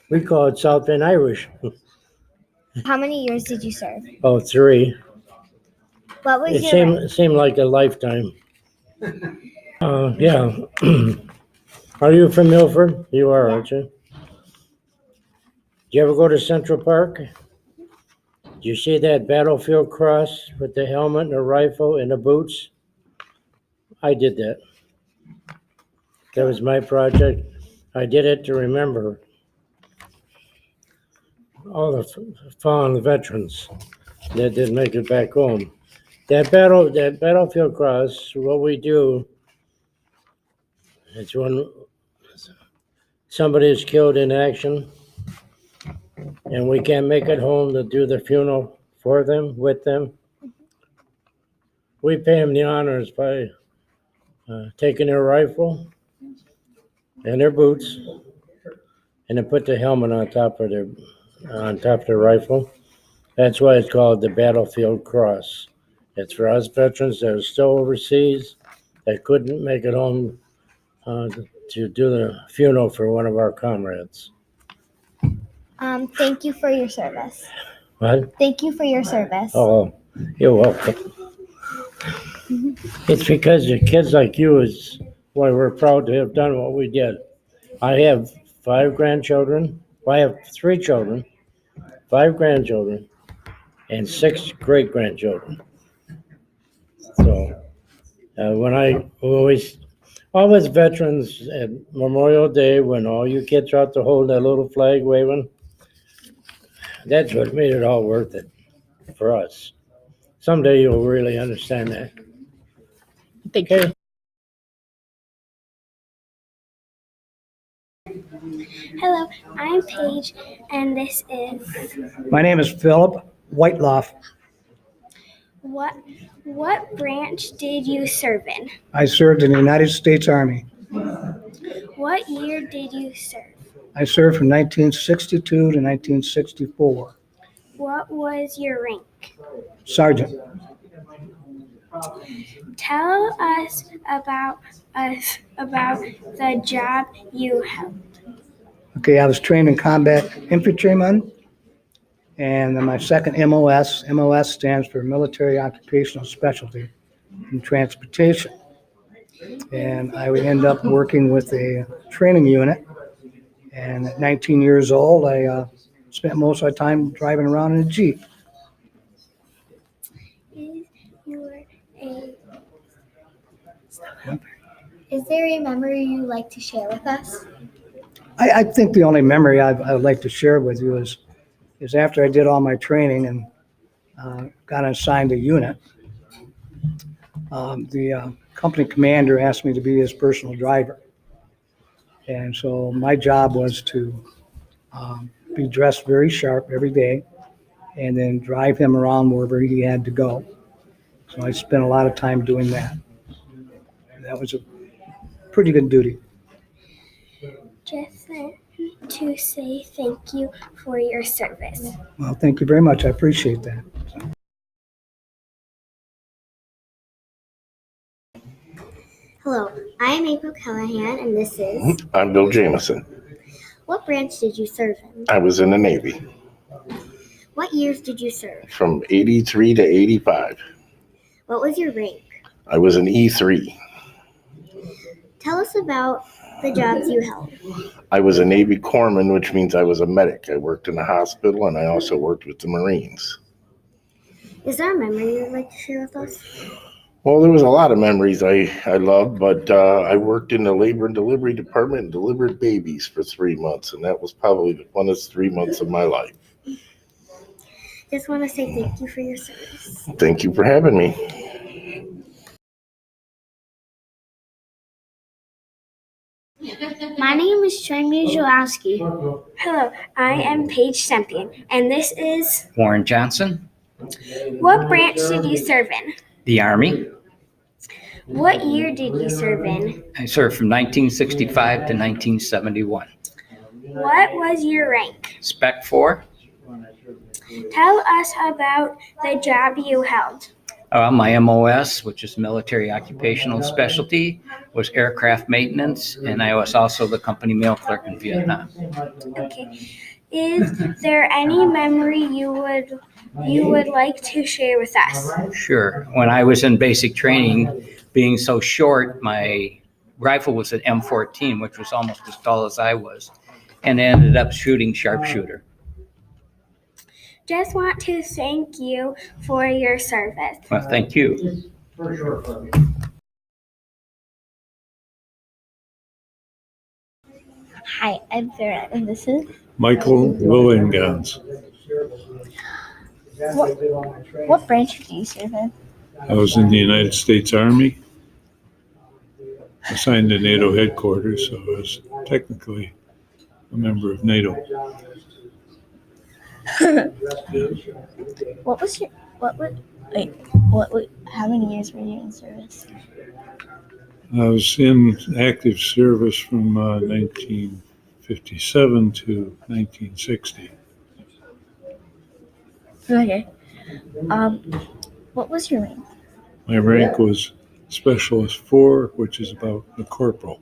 H: We call it South Bend Irish.
J: How many years did you serve?
H: Oh, 3.
J: What was
H: It
J: your rank?
H: seemed like a lifetime. Yeah. Are you from Milford? You are, aren't you? Do you ever go to Central Park? you see that battlefield cross with the helmet and the rifle and the boots? I did that. That was my project. I did it to remember all the fallen veterans that didn't make it back home. That battlefield cross, what we do, it's when somebody is killed in action and we can't make it home to do the funeral for them, with them. We pay them the honors by taking their rifle and their boots and then put the helmet on top of their rifle. That's why it's called the Battlefield Cross. It's for us veterans that are still overseas that couldn't make it home to do the funeral for one of our comrades.
J: Thank you for your service.
H: What?
J: Thank you for your service.
H: Oh, you're welcome. It's because of kids like you is why we're proud to have done what we did. I have 5 grandchildren. Well, I have 3 children, 5 grandchildren, and 6 great-grandchildren. So when all us veterans at Memorial Day, when all you kids are out to hold that little flag waving, that's what made it all worth it for us. Someday you'll really understand that.
L: Thank you.
D: Hello, I'm Paige, and this is
I: My name is Philip Whiteloff.
D: what branch did you serve in?
I: I served in the United States Army.
D: What year did you serve?
I: I served from 1962 to 1964.
D: What was your rank?
I: Sergeant.
D: Tell us about the job you held.
I: Okay, I was trained in combat infantryman, and then my second MOS. MOS stands for Military Occupational Specialty in Transportation. And I would end up working with a training unit. And at 19 years old, I spent most of my time driving around in a Jeep.
J: Is there a memory you'd like to share with us?
I: I think the only memory I would like to share with you is after I did all my training and got assigned a unit, the company commander asked me to be his personal driver. And so my job was to be dressed very sharp every day and then drive him around wherever he had to go. So I spent a lot of time doing that. That was a pretty good duty.
D: Just to say thank you for your service.
I: Well, thank you very much. I appreciate that.
J: Hello, I am April Callahan, and this is...
K: I'm Bill Jameson.
J: What branch did you serve in?
K: I was in the Navy
J: What years did you serve?
K: from 83 to 85.
J: What was your rank?
K: I was an E3.
J: Tell us about the jobs you held.
K: I was a Navy corpsman, which means I was a medic. I worked in a hospital and I also worked with the Marines.
J: Is there a memory you'd like to share with us?
K: Well, there was a lot of memories I loved, but I worked in the labor and delivery department and delivered babies for 3 months, and that was probably the funnest 3 months of my life.
J: Just want to say thank you for your service.
K: Thank you for having me.
D: My name is Tremy Zhulowski. Hello, I am Paige Sempion, and this is...
T: Warren Johnson,
D: What branch did you serve in?
T: the Army.
D: What year did you serve in?
T: I served from 1965 to 1971.
D: What was your rank?
T: Spec 4.
D: Tell us about the job you held.
T: My MOS, which is Military Occupational Specialty, was aircraft maintenance, and I was also the company mail clerk in Vietnam.
D: Okay. Is there any memory you would like to share with us?
T: Sure. When I was in basic training, being so short, my rifle was an M14, which was almost as tall as I was, and I ended up shooting sharpshooter.
D: Just want to thank you for your service.
T: Well, thank you.
J: Hi, I'm Farah, and this is
V: Michael Willingans.
J: what branch do you serve in?
V: I was in the United States Army, assigned to NATO headquarters, so I was technically a member of NATO.
J: What was your how many years were you in service?
V: I was in active service from 1957 to 1960.
J: Okay. What was your rank?
V: My rank was Specialist 4, which is about a corporal.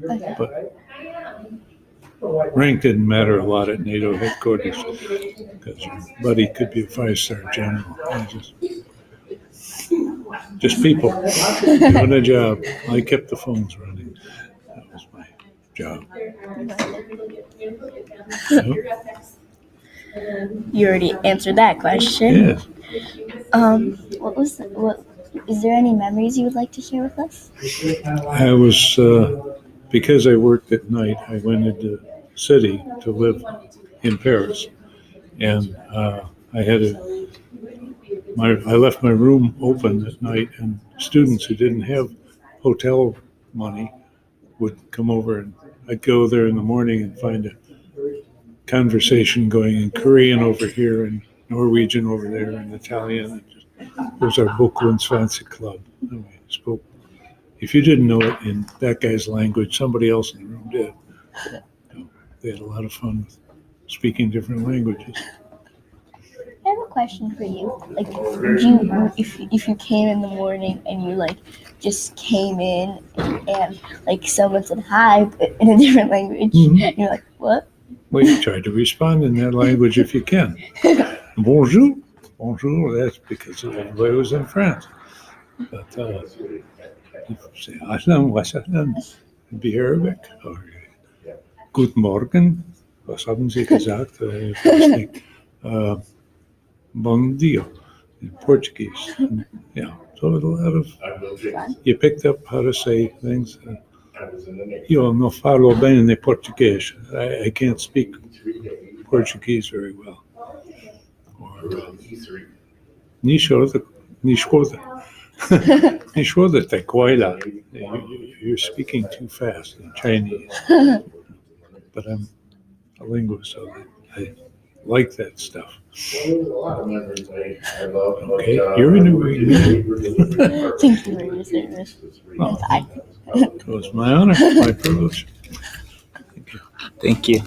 J: Okay.
V: But rank didn't matter a lot at NATO headquarters because your buddy could be a 5-star general. Just people doing a job. I kept the phones running. That was my job. So,
J: You already answered that question.
V: yes.
J: What is there any memories you would like to share with us?
V: I was, because I worked at night, I went into the city to live in Paris. And I left my room open at night, and students who didn't have hotel money would come over, and I'd go there in the morning and find a conversation going in Korean over here and Norwegian over there and Italian. It was our Booklands Fancy Club. And we spoke. If you didn't know it in that guy's language, somebody else in the room did. They had a lot of fun with speaking different languages.
J: I have a question for you. Like, if you came in the morning and you just came in and someone said hi but in a different language, and you're like, what?
V: Well, you try to respond in that language if you can. Bonjour. Bonjour, that's because everybody was in France. But if you say, Aslan, was Aslan? It'd be Arabic. Or Guten Morgen. Was haben Sie gesagt? Bom dia in Portuguese. Yeah, so a lot of, you picked up how to say things. Io non parlo bene portuguese. I can't speak Portuguese very well. Or ni escuta te cuela. You're speaking too fast in Chinese. But I'm a linguist, so I like that stuff. Okay, you're in a
J: Thank you for your service. Bye.
V: It was my honor, my privilege.
A: Thank you.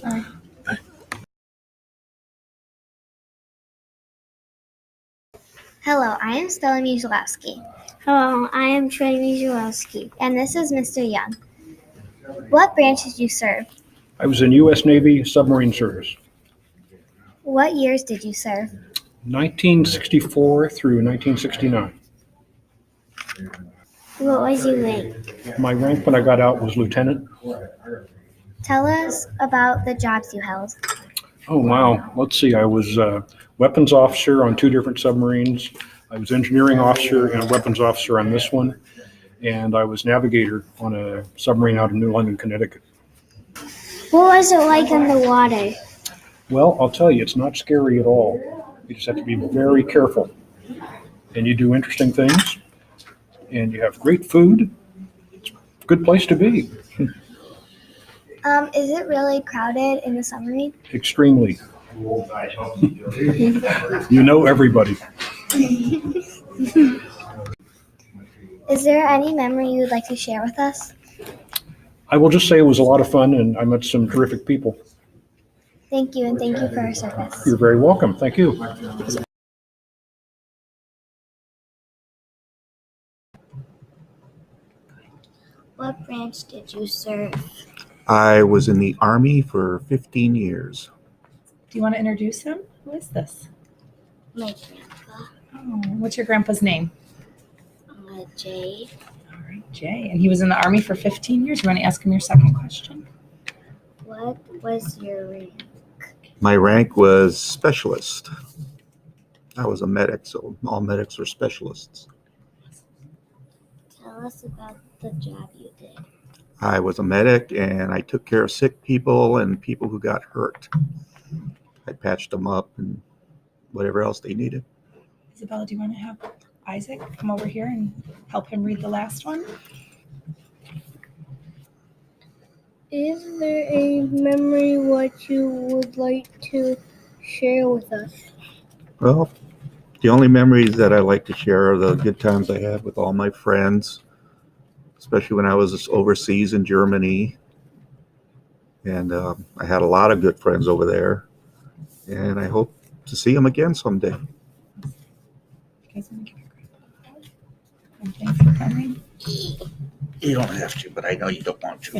J: Hello, I am Stella Mizulowski.
D: Hello, I am Trey Mizulowski.
J: And this is Mr. Young. What branch did you serve?
M: I was in U.S. Navy submarine service,
J: What years did you serve?
M: 1964 through 1969.
J: What was your rank?
M: My rank when I got out was lieutenant.
J: Tell us about the jobs you held.
M: Oh, wow. Let's see. I was weapons officer on 2 different submarines. I was engineering officer and weapons officer on this one. And I was navigator on a submarine out in New London, Connecticut.
D: What was it like in the water?
M: Well, I'll tell you, it's not scary at all. You just have to be very careful. And you do interesting things. And you have great food. It's a good place to be.
J: Is it really crowded in the submarine?
M: Extremely. You know everybody.
J: Is there any memory you would like to share with us?
M: I will just say it was a lot of fun and I met some terrific people.
J: Thank you, and thank you for your service.
M: You're very welcome. Thank you.
J: What branch did you serve?
N: I was in the Army for 15 years.
L: Do you want to introduce him? Who is this?
J: My grandpa,
L: Oh, what's your grandpa's name?
J: Jay.
L: All right, Jay. And he was in the Army for 15 years. You want to ask him your second question?
J: What was your rank?
N: My rank was specialist. I was a medic, so all medics were specialists.
D: Tell us about the job you did.
N: I was a medic and I took care of sick people and people who got hurt. I patched them up and whatever else they needed.
P: Isabella, do you want to have Isaac come over here and help him read the last one?
B: Is there a memory what you would like to share with us?
N: Well, the only memories that I like to share are the good times I had with all my friends, especially when I was overseas in Germany. And I had a lot of good friends over there. And I hope to see them again someday.
P: You guys want to give your grandpa a hug? And thanks for coming.
N: You don't have to, but I know you don't want to.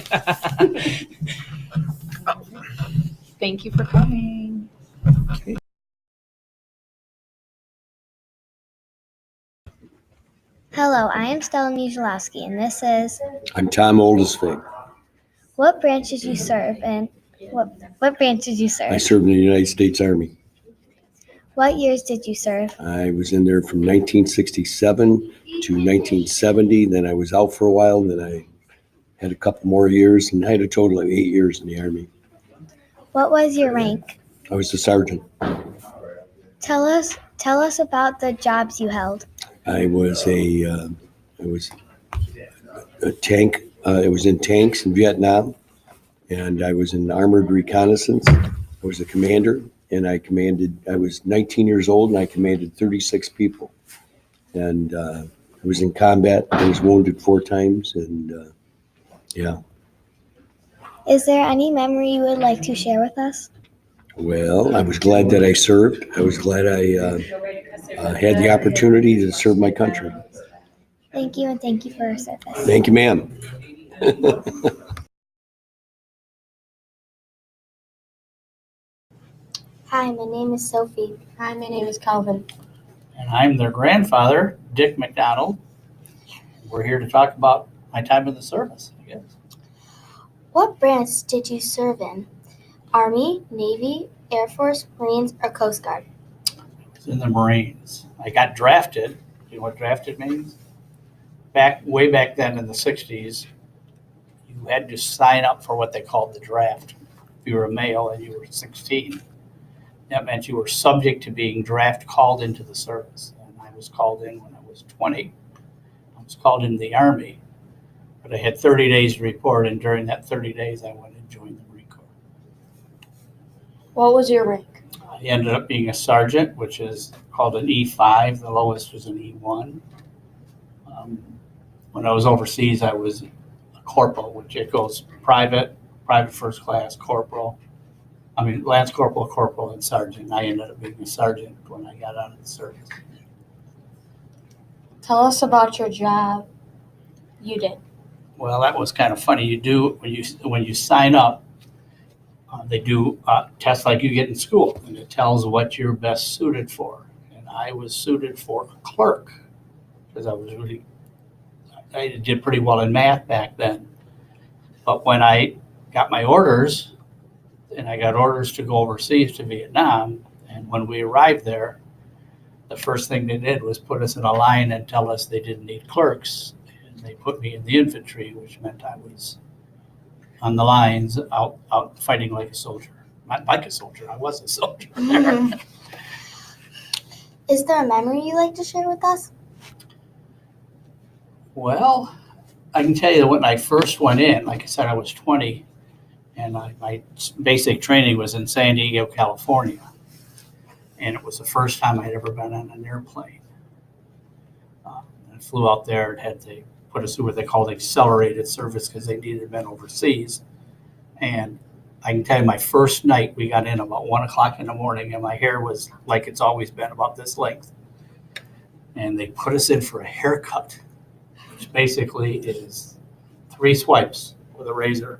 P: Thank you for coming.
N: Okay.
D: Hello, I am Stella Muzalowski, and this is...
Q: I'm Tom Oldesvig.
D: What branch did you serve in? What branch did you serve?
Q: I served in the United States Army.
D: What years did you serve?
Q: I was in there from 1967 to 1970. Then I was out for a while. Then I had a couple more years, and I had a total of 8 years in the Army.
D: What was your rank?
Q: I was a sergeant.
D: Tell us about the jobs you held.
Q: I was a tank. I was in tanks in Vietnam, and I was in armored reconnaissance. I was a commander, and I was 19 years old, and I commanded 36 people. And I was in combat. I was wounded 4 times, and yeah.
D: Is there any memory you would like to share with us?
Q: Well, I was glad that I served. I was glad I had the opportunity to serve my country.
D: Thank you, and thank you for your service.
Q: Thank you, ma'am.
B: Hi, my name is Sophie. Hi, my name is Calvin.
R: And I'm their grandfather, Dick McDonald. We're here to talk about my time in the service, I guess.
B: What branch did you serve in? Army, Navy, Air Force, Marines, or Coast Guard?
R: I was in the Marines. I got drafted. You know what drafted means? Way back then in the 60s, you had to sign up for what they called the draft. If you were a male and you were 16, that meant you were subject to being called into the service. And I was called in when I was 20. I was called into the Army, but I had 30 days to report, and during that 30 days, I went and joined the Marine Corps.
B: What was your rank?
R: I ended up being a sergeant, which is called an E5. The lowest was an E1. When I was overseas, I was a corporal, which it goes private first class, corporal. Lance corporal, corporal, and sergeant. I ended up being a sergeant when I got out of the service.
B: Tell us about your job you did.
R: Well, that was kind of funny. You do when you sign up, they do tests like you get in school, and it tells what you're best suited for. And I was suited for a clerk because I did pretty well in math back then. But when I got my orders, and I got orders to go overseas to Vietnam, and when we arrived there, the first thing they did was put us in a line and tell us they didn't need clerks. And they put me in the infantry, which meant I was on the lines out fighting like a soldier. Not like a soldier, I was a soldier.
B: Mm-hmm. Is there a memory you'd like to share with us?
R: Well, I can tell you that when I first went in, like I said, I was 20, and my basic training was in San Diego, California. And it was the first time I'd ever been on an airplane. I flew out there and they put us through what they called accelerated service because they needed men overseas. And I can tell you my first night, we got in about 1 o'clock in the morning, and my hair was like it's always been, about this length. And they put us in for a haircut, which basically is 3 swipes with a razor.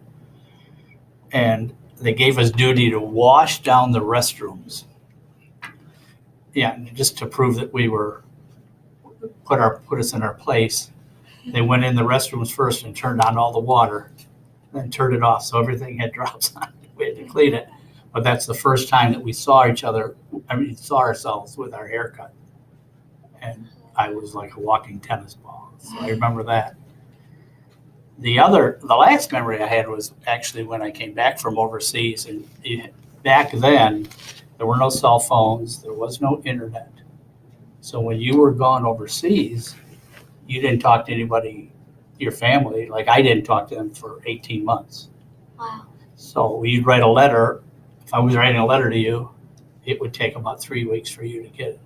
R: And they gave us duty to wash down the restrooms. Yeah, just to prove that we were put us in our place. They went in the restrooms first and turned on all the water, then turned it off, so everything had drops on it. We had to clean it. But that's the first time that we saw each other, saw ourselves with our haircut. And I was like a walking tennis ball. So I remember that. The last memory I had was actually when I came back from overseas. And back then, there were no cell phones, there was no internet. So when you were gone overseas, you didn't talk to anybody, your family. Like I didn't talk to them for 18 months.
D: Wow.
R: So we'd write a letter. If I was writing a letter to you, it would take about 3 weeks for you to get it.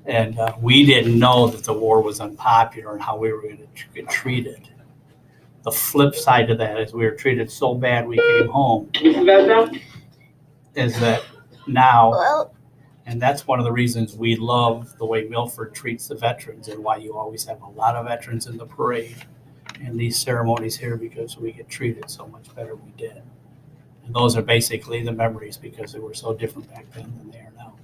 R: And we didn't know that the war was unpopular and how we were going to get treated. The flip side of that is we were treated so bad we came home. Is that now, and that's one of the reasons we love the way Milford treats the veterans and why you always have a lot of veterans in the parade and these ceremonies here, because we get treated so much better than we did. And those are basically the memories because they were so different back then than they are now.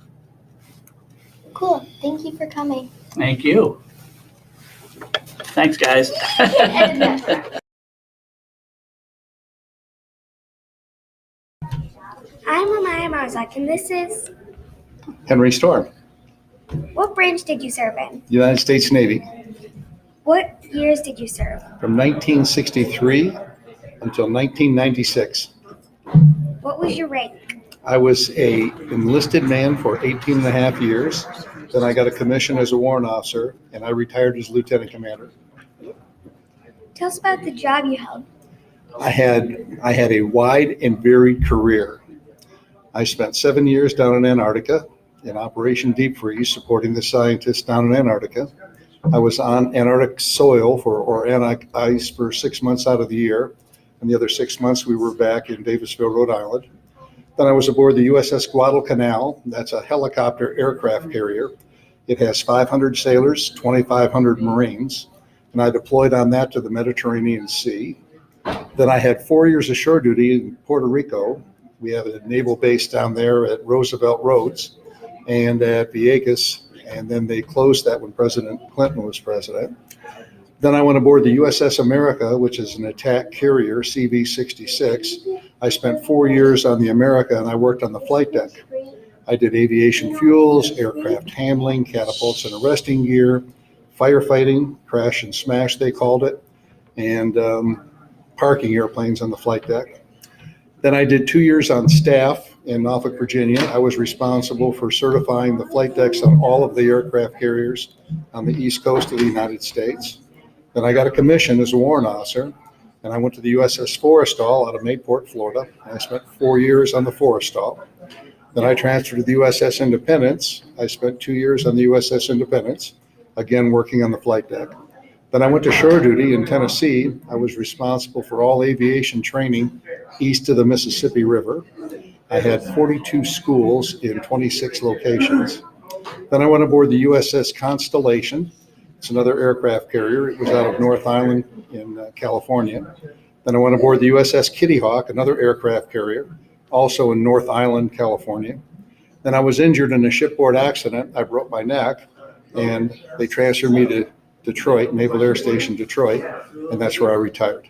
D: Cool. Thank you for coming.
R: Thank you. Thanks, guys.
D: I'm Amaya Marzak, and this is.
S: Henry Storm,
D: What branch did you serve in?
S: United States Navy,
D: What years did you serve?
S: from 1963 until 1996.
D: What was your rank?
S: I was a enlisted man for 18 and a half years. Then I got a commission as a warrant officer, and I retired as lieutenant commander.
D: Tell us about the job you held.
S: I had a wide and varied career. I spent 7 years down in Antarctica in Operation Deep Freeze, supporting the scientists down in Antarctica. I was on Antarctic soil or Antarctic ice for 6 months out of the year, and the other 6 months we were back in Davisville, Rhode Island. Then I was aboard the USS Guadalcanal. That's a helicopter aircraft carrier. It has 500 sailors, 2,500 Marines, and I deployed on that to the Mediterranean Sea. Then I had 4 years of shore duty in Puerto Rico. We have a naval base down there at Roosevelt Roads and at Vieques, and then they closed that when President Clinton was president. Then I went aboard the USS America, which is an attack carrier, CV-66. I spent 4 years on the America, and I worked on the flight deck. I did aviation fuels, aircraft handling, catapults and arresting gear, firefighting, crash and smash they called it, and parking airplanes on the flight deck. Then I did 2 years on staff in Norfolk, Virginia. I was responsible for certifying the flight decks on all of the aircraft carriers on the East Coast of the United States. Then I got a commission as a warrant officer, and I went to the USS Forrestal out of Mayport, Florida. I spent 4 years on the Forrestal. Then I transferred to the USS Independence. I spent 2 years on the USS Independence, again working on the flight deck. Then I went to shore duty in Tennessee. I was responsible for all aviation training east of the Mississippi River. I had 42 schools in 26 locations. Then I went aboard the USS Constellation. It's another aircraft carrier. It was out of North Island in California. Then I went aboard the USS Kitty Hawk, another aircraft carrier, also in North Island, California. Then I was injured in a shipboard accident. I broke my neck, and they transferred me to Detroit, Naval Air Station, Detroit, and that's where I retired.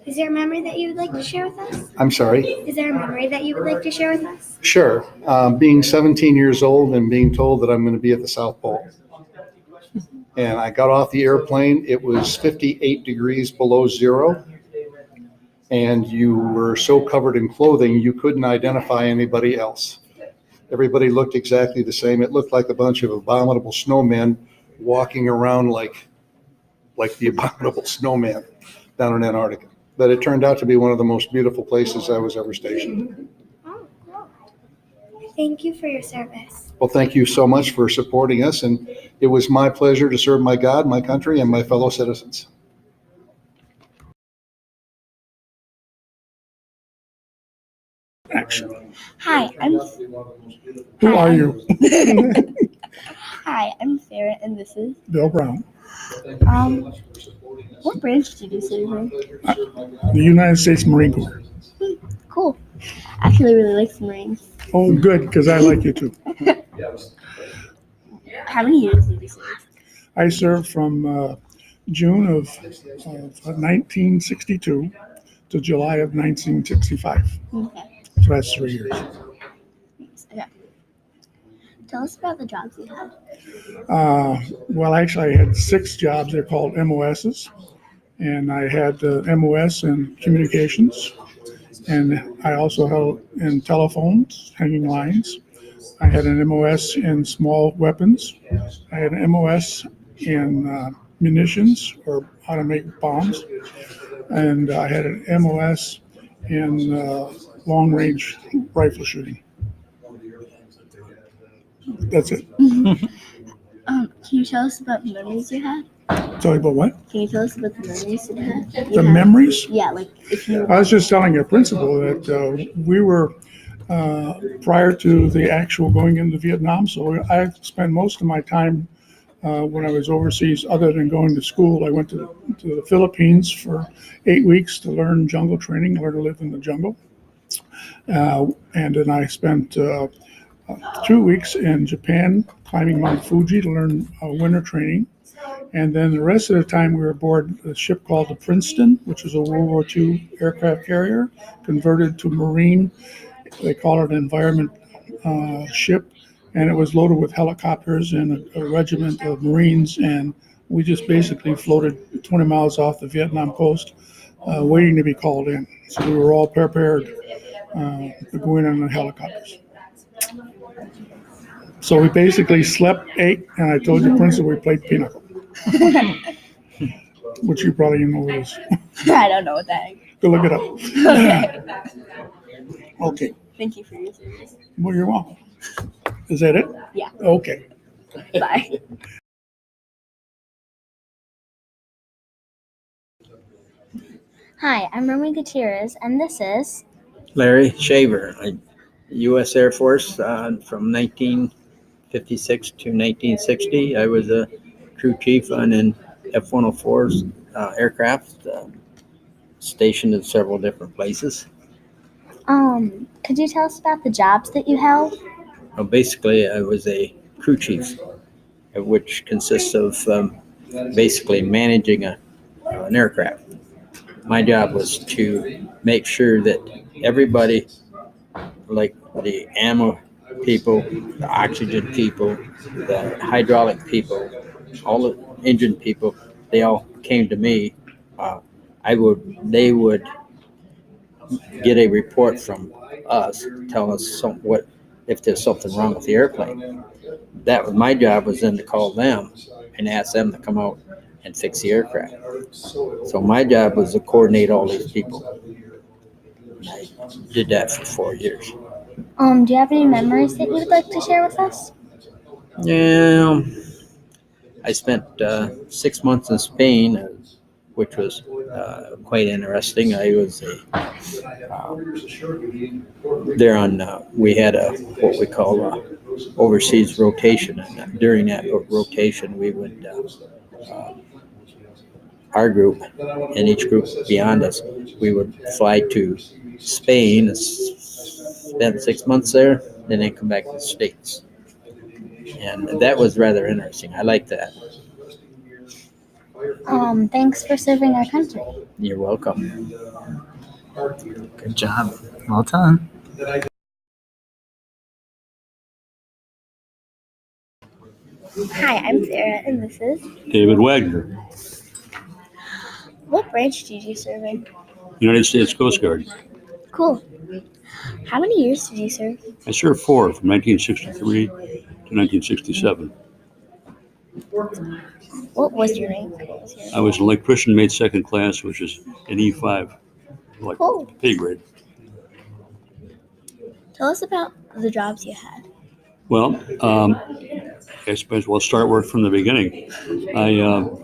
D: Is there a memory that you would like to share with us?
S: I'm sorry?
D: Is there a memory that you would like to share with us?
S: Sure. Being 17 years old and being told that I'm going to be at the South Pole. And I got off the airplane. It was 58 degrees below zero. And you were so covered in clothing, you couldn't identify anybody else. Everybody looked exactly the same. It looked like a bunch of abominable snowmen walking around like the abominable snowman down in Antarctica. But it turned out to be one of the most beautiful places I was ever stationed.
D: Oh, cool. Thank you for your service.
S: Well, thank you so much for supporting us, and it was my pleasure to serve my God, my country, and my fellow citizens.
J: Hi,
U: Who are you?
J: Hi, I'm Sarah, and this is
U: Bill Brown,
J: What branch did you serve in?
U: the United States Marine Corps.
J: Cool. I actually really like the Marines.
U: Oh, good, because I like you too.
J: How many years did you serve?
U: I served from June of 1962 to July of 1965.
J: Okay.
U: So that's 3 years.
J: Okay. Tell us about the jobs you had.
U: Well, actually, I had 6 jobs. They're called MOSs. And I had MOS in communications. And I also held in telephones, hanging lines. I had an MOS in small weapons. I had an MOS in munitions, or how to make bombs. And I had an MOS in long-range rifle shooting. That's it.
J: Can you tell us about the memories you had?
U: Tell you about what?
J: Can you tell us about the memories you had?
U: The memories?
J: Yeah, like if you.
U: I was just telling your principal that we were prior to the actual going into Vietnam, so I spent most of my time when I was overseas, other than going to school. I went to the Philippines for 8 weeks to learn jungle training, learn to live in the jungle. And then I spent 2 weeks in Japan climbing Mount Fuji to learn winter training. And then the rest of the time we were aboard a ship called the Princeton, which was a World War II aircraft carrier, converted to Marine. They call it an environment ship. And it was loaded with helicopters and a regiment of Marines. And we just basically floated 20 miles off the Vietnam coast, waiting to be called in. So we were all prepared to go in on the helicopters. So we basically slept, ate, and I told your principal we played pinochle, which you probably know what it is.
J: I don't know what that is.
U: Go look it up.
J: Okay.
U: Okay.
J: Thank you for your service.
U: Well, you're welcome. Is that it?
J: Yeah.
U: Okay.
J: Bye.
D: Hi, I'm Romy Gutierrez, and this is
C: Larry Shaver, U.S. Air Force from 1956 to 1960. I was a crew chief on an F-104 aircraft, stationed in several different places.
D: could you tell us about the jobs that you held?
C: Well, basically, I was a crew chief, which consists of basically managing an aircraft. My job was to make sure that everybody, like the ammo people, the oxygen people, the hydraulic people, all the engine people, they all came to me. They would get a report from us, tell us if there's something wrong with the airplane. That was my job, was then to call them and ask them to come out and fix the aircraft. So my job was to coordinate all these people. And I did that for 4 years.
D: Do you have any memories that you would like to share with us?
C: Yeah, I spent 6 months in Spain, which was quite interesting. I was there on. We had what we call overseas rotation, and during that rotation, we would our group and each group beyond us, we would fly to Spain, spend 6 months there, and then come back to the States. And that was rather interesting. I liked that.
D: Thanks for serving our country.
C: You're welcome.
A: Good job. Well done.
J: Hi, I'm Sarah, and this is.
O: David Wagner,
J: What branch did you serve in?
O: United States Coast Guard.
J: Cool. How many years did you serve?
O: I served 4 from 1963 to 1967.
J: What was your rank?
O: I was an electrician mate second class, which is an E5, like
J: Cool.
O: pay grade.
J: Tell us about the jobs you had.
O: Well, I suppose we'll start work from the beginning. I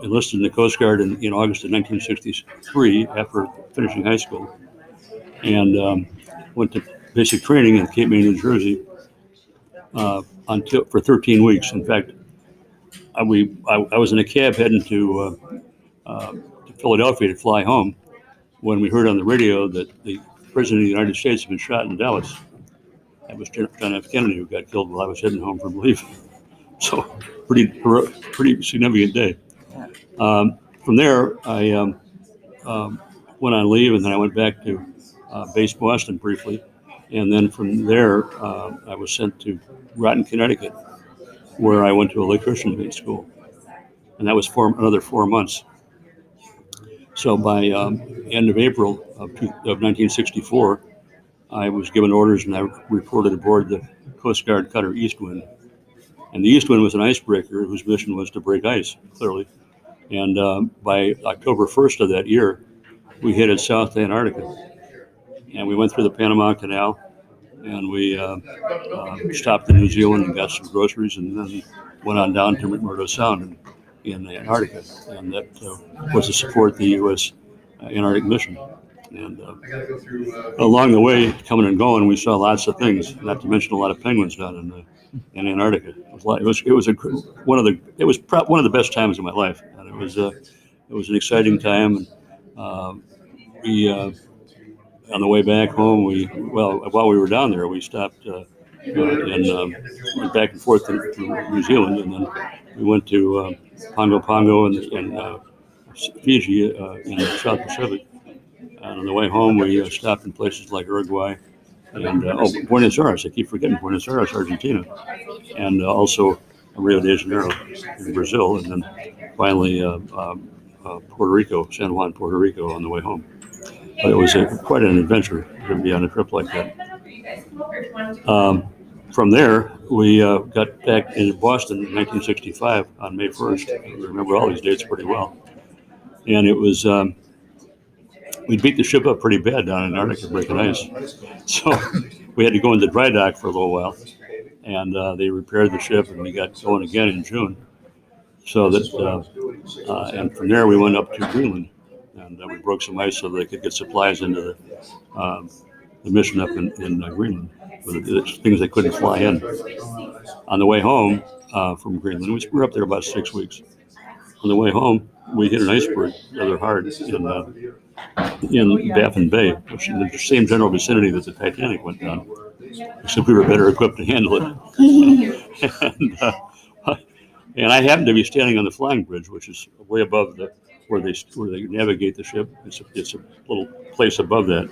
O: enlisted in the Coast Guard in August of 1963 after finishing high school, and went to basic training in Cape May, New Jersey, for 13 weeks. In fact, I was in a cab heading to Philadelphia to fly home when we heard on the radio that the President of the United States had been shot in Dallas. That was John F. Kennedy, who got killed while I was heading home from leave. So pretty significant day. From there, I went on leave, and then I went back to base Boston briefly. And then from there, I was sent to Groton, Connecticut, where I went to electrician school. And that was for another 4 months. So by end of April of 1964, I was given orders and I reported aboard the Coast Guard cutter Eastwind. And the Eastwind was an icebreaker whose mission was to break ice, clearly. And by October 1st of that year, we headed south to Antarctica. And we went through the Panama Canal, and we stopped in New Zealand and got some groceries, and then went on down to McMurdo Sound in Antarctica. And that was to support the U.S. Antarctic mission. And along the way, coming and going, we saw lots of things, not to mention a lot of penguins down in Antarctica. It was one of the best times of my life, and it was an exciting time. And we on the way back home, while we were down there, we stopped and went back and forth to New Zealand, and then we went to Pongo Pongo and Fiji in the South Pacific. And on the way home, we stopped in places like Uruguay and Buenos Aires. I keep forgetting Buenos Aires, Argentina, and also Rio de Janeiro in Brazil, and then finally Puerto Rico, San Juan, Puerto Rico, on the way home. But it was quite an adventure to be on a trip like that. From there, we got back in Boston in 1965 on May 1st. I remember all these dates pretty well. And it was, we beat the ship up pretty bad down in Antarctica, breaking ice. So we had to go into dry dock for a little while. And they repaired the ship, and we got going again in June. So that, and from there we went up to Greenland. And we broke some ice so they could get supplies into the mission up in Greenland, with the things they couldn't fly in. On the way home from Greenland, we were up there about 6 weeks. On the way home, we hit an iceberg rather hard in Baffin Bay, which is in the same general vicinity that the Titanic went down, except we were better equipped to handle it. And I happened to be standing on the flying bridge, which is way above where they navigate the ship. It's a little place above that.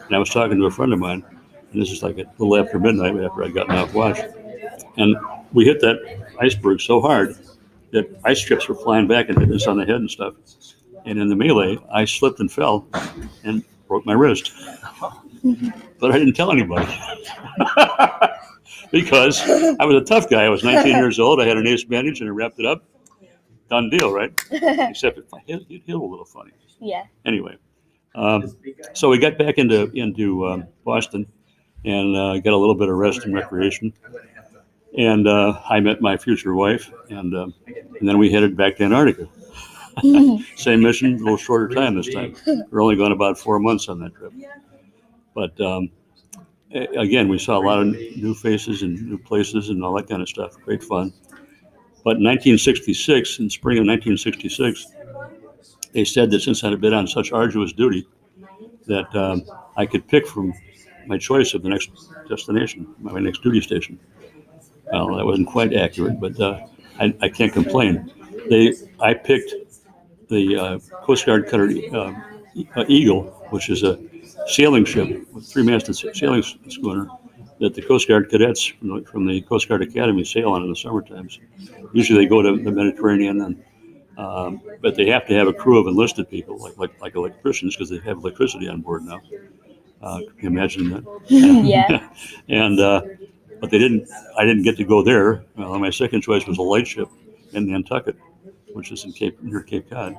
O: And I was talking to a friend of mine, and this is like a little after midnight, after I'd gotten off watch. And we hit that iceberg so hard that ice chips were flying back and hitting us on the head and stuff. And in the melee, I slipped and fell and broke my wrist. But I didn't tell anybody. Because I was a tough guy. I was 19 years old. I had an ace bandage and I wrapped it up. Done deal, right? Except it hit a little funny.
J: Yeah.
O: Anyway, so we got back into Boston and got a little bit of rest and recreation. And I met my future wife, and then we headed back to Antarctica. Same mission, a little shorter time this time. We're only gone about 4 months on that trip. But again, we saw a lot of new faces and new places and all that kind of stuff. Great fun. But in 1966, in spring of 1966, they said that since I had been on such arduous duty, that I could pick from my choice of the next destination, my next duty station. Well, that wasn't quite accurate, but I can't complain. I picked the Coast Guard cutter Eagle, which is a sailing ship, a three-masted sailing schooner that the Coast Guard cadets from the Coast Guard Academy sail on in the summer times. Usually they go to the Mediterranean, and but they have to have a crew of enlisted people, like electricians, because they have electricity on board now. Can you imagine that?
J: Yeah.
O: And but they didn't. I didn't get to go there. Well, my second choice was a lightship in Nantucket, which is near Cape Cod.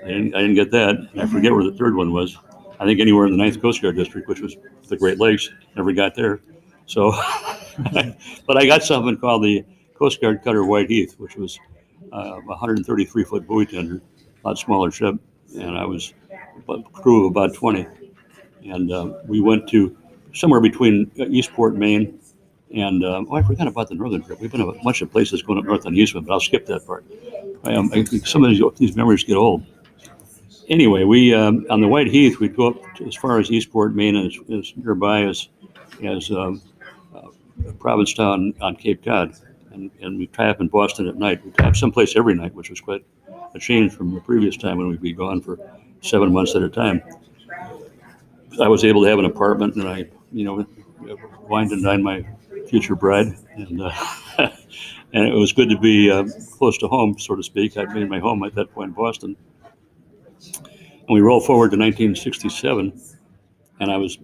O: I didn't get that. And I forget where the third one was. I think anywhere in the 9th Coast Guard District, which was the Great Lakes. Never got there. So, but I got something called the Coast Guard cutter White Heath, which was a 133-foot buoy tender, a lot smaller ship, and I was a crew of about 20. And we went to somewhere between Eastport, Maine, and I forgot about the northern trip. We've been to a bunch of places going up north on Eastman, but I'll skip that part. Some of these memories get old. Anyway, we on the White Heath, we'd go up to as far as Eastport, Maine, and as nearby as Provincetown on Cape Cod, and we'd tie up in Boston at night. We'd tie up someplace every night, which was quite a change from the previous time when we'd be gone for 7 months at a time. I was able to have an apartment, and I, wined and dined my future bride, and and it was good to be close to home, so to speak. I made my home at that point in Boston, and we rolled forward to 1967, and I was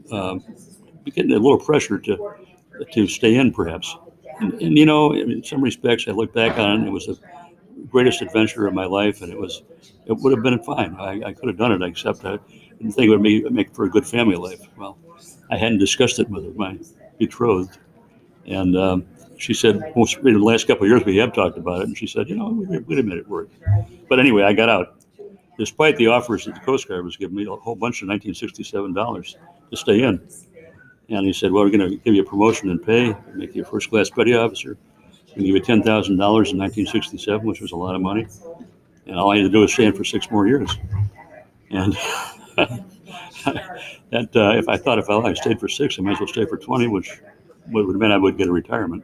O: getting a little pressure to stay in, perhaps. And in some respects, I look back on it, and it was the greatest adventure of my life, and it would have been fine. I could have done it, except I didn't think it would make for a good family life. Well, I hadn't discussed it with my betrothed, and she said, well, in the last couple of years we have talked about it, and she said, wait a minute, it worked. But anyway, I got out, despite the offers that the Coast Guard was giving me, a whole bunch of $1967 to stay in. And he said, well, we're going to give you a promotion in pay, make you a first-class petty officer. We're going to give you $10,000 in 1967, which was a lot of money. And all I had to do was stay in for 6 more years. And that if I stayed for 6, I might as well stay for 20, which would have meant I would get a retirement.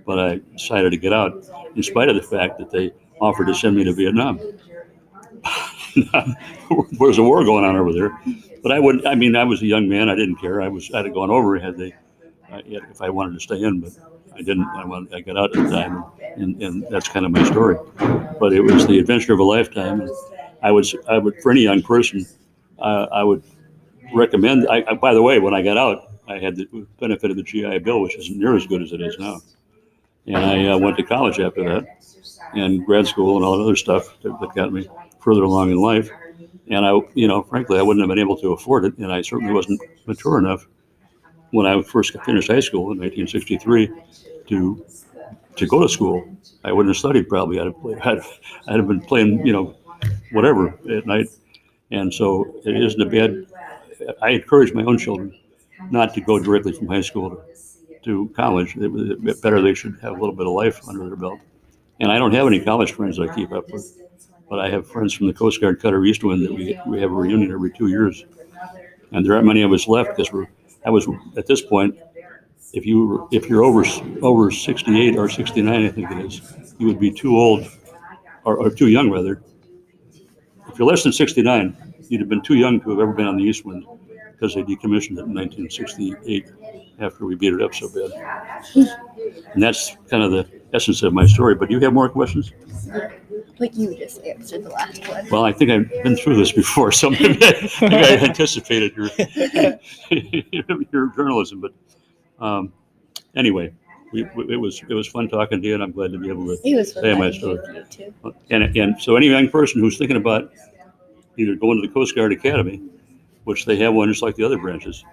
O: But I decided to get out, in spite of the fact that they offered to send me to Vietnam. There's a war going on over there. But I was a young man. I didn't care. I'd have gone over if I wanted to stay in, but I didn't. I got out at the time, and that's kind of my story. But it was the adventure of a lifetime. And I would, for any young person, I would recommend. By the way, when I got out, I had the benefit of the GI Bill, which isn't near as good as it is now. And I went to college after that, and grad school and all that other stuff that got me further along in life. And frankly, I wouldn't have been able to afford it, and I certainly wasn't mature enough when I first finished high school in 1963 to go to school. I wouldn't have studied probably. I'd have been playing, whatever at night. And so it isn't a bad. I encourage my own children not to go directly from high school to college. It was better they should have a little bit of life under their belt. And I don't have any college friends I keep up with. But I have friends from the Coast Guard Cutter Eastwind that we have a reunion every 2 years, and there aren't many of us left because I was at this point. If you're over 68 or 69, I think it is, you would be too old or too young rather. If you're less than 69, you'd have been too young to have ever been on the Eastwind because they decommissioned it in 1968 after we beat it up so bad. And that's kind of the essence of my story. But do you have more questions?
J: But you just answered the last one.
O: Well, I think I've been through this before, so maybe I anticipated your journalism. But anyway, it was fun talking to you, and I'm glad to be able to say my story. And so any young person who's thinking about either going to the Coast Guard Academy, which they have one just like the other branches,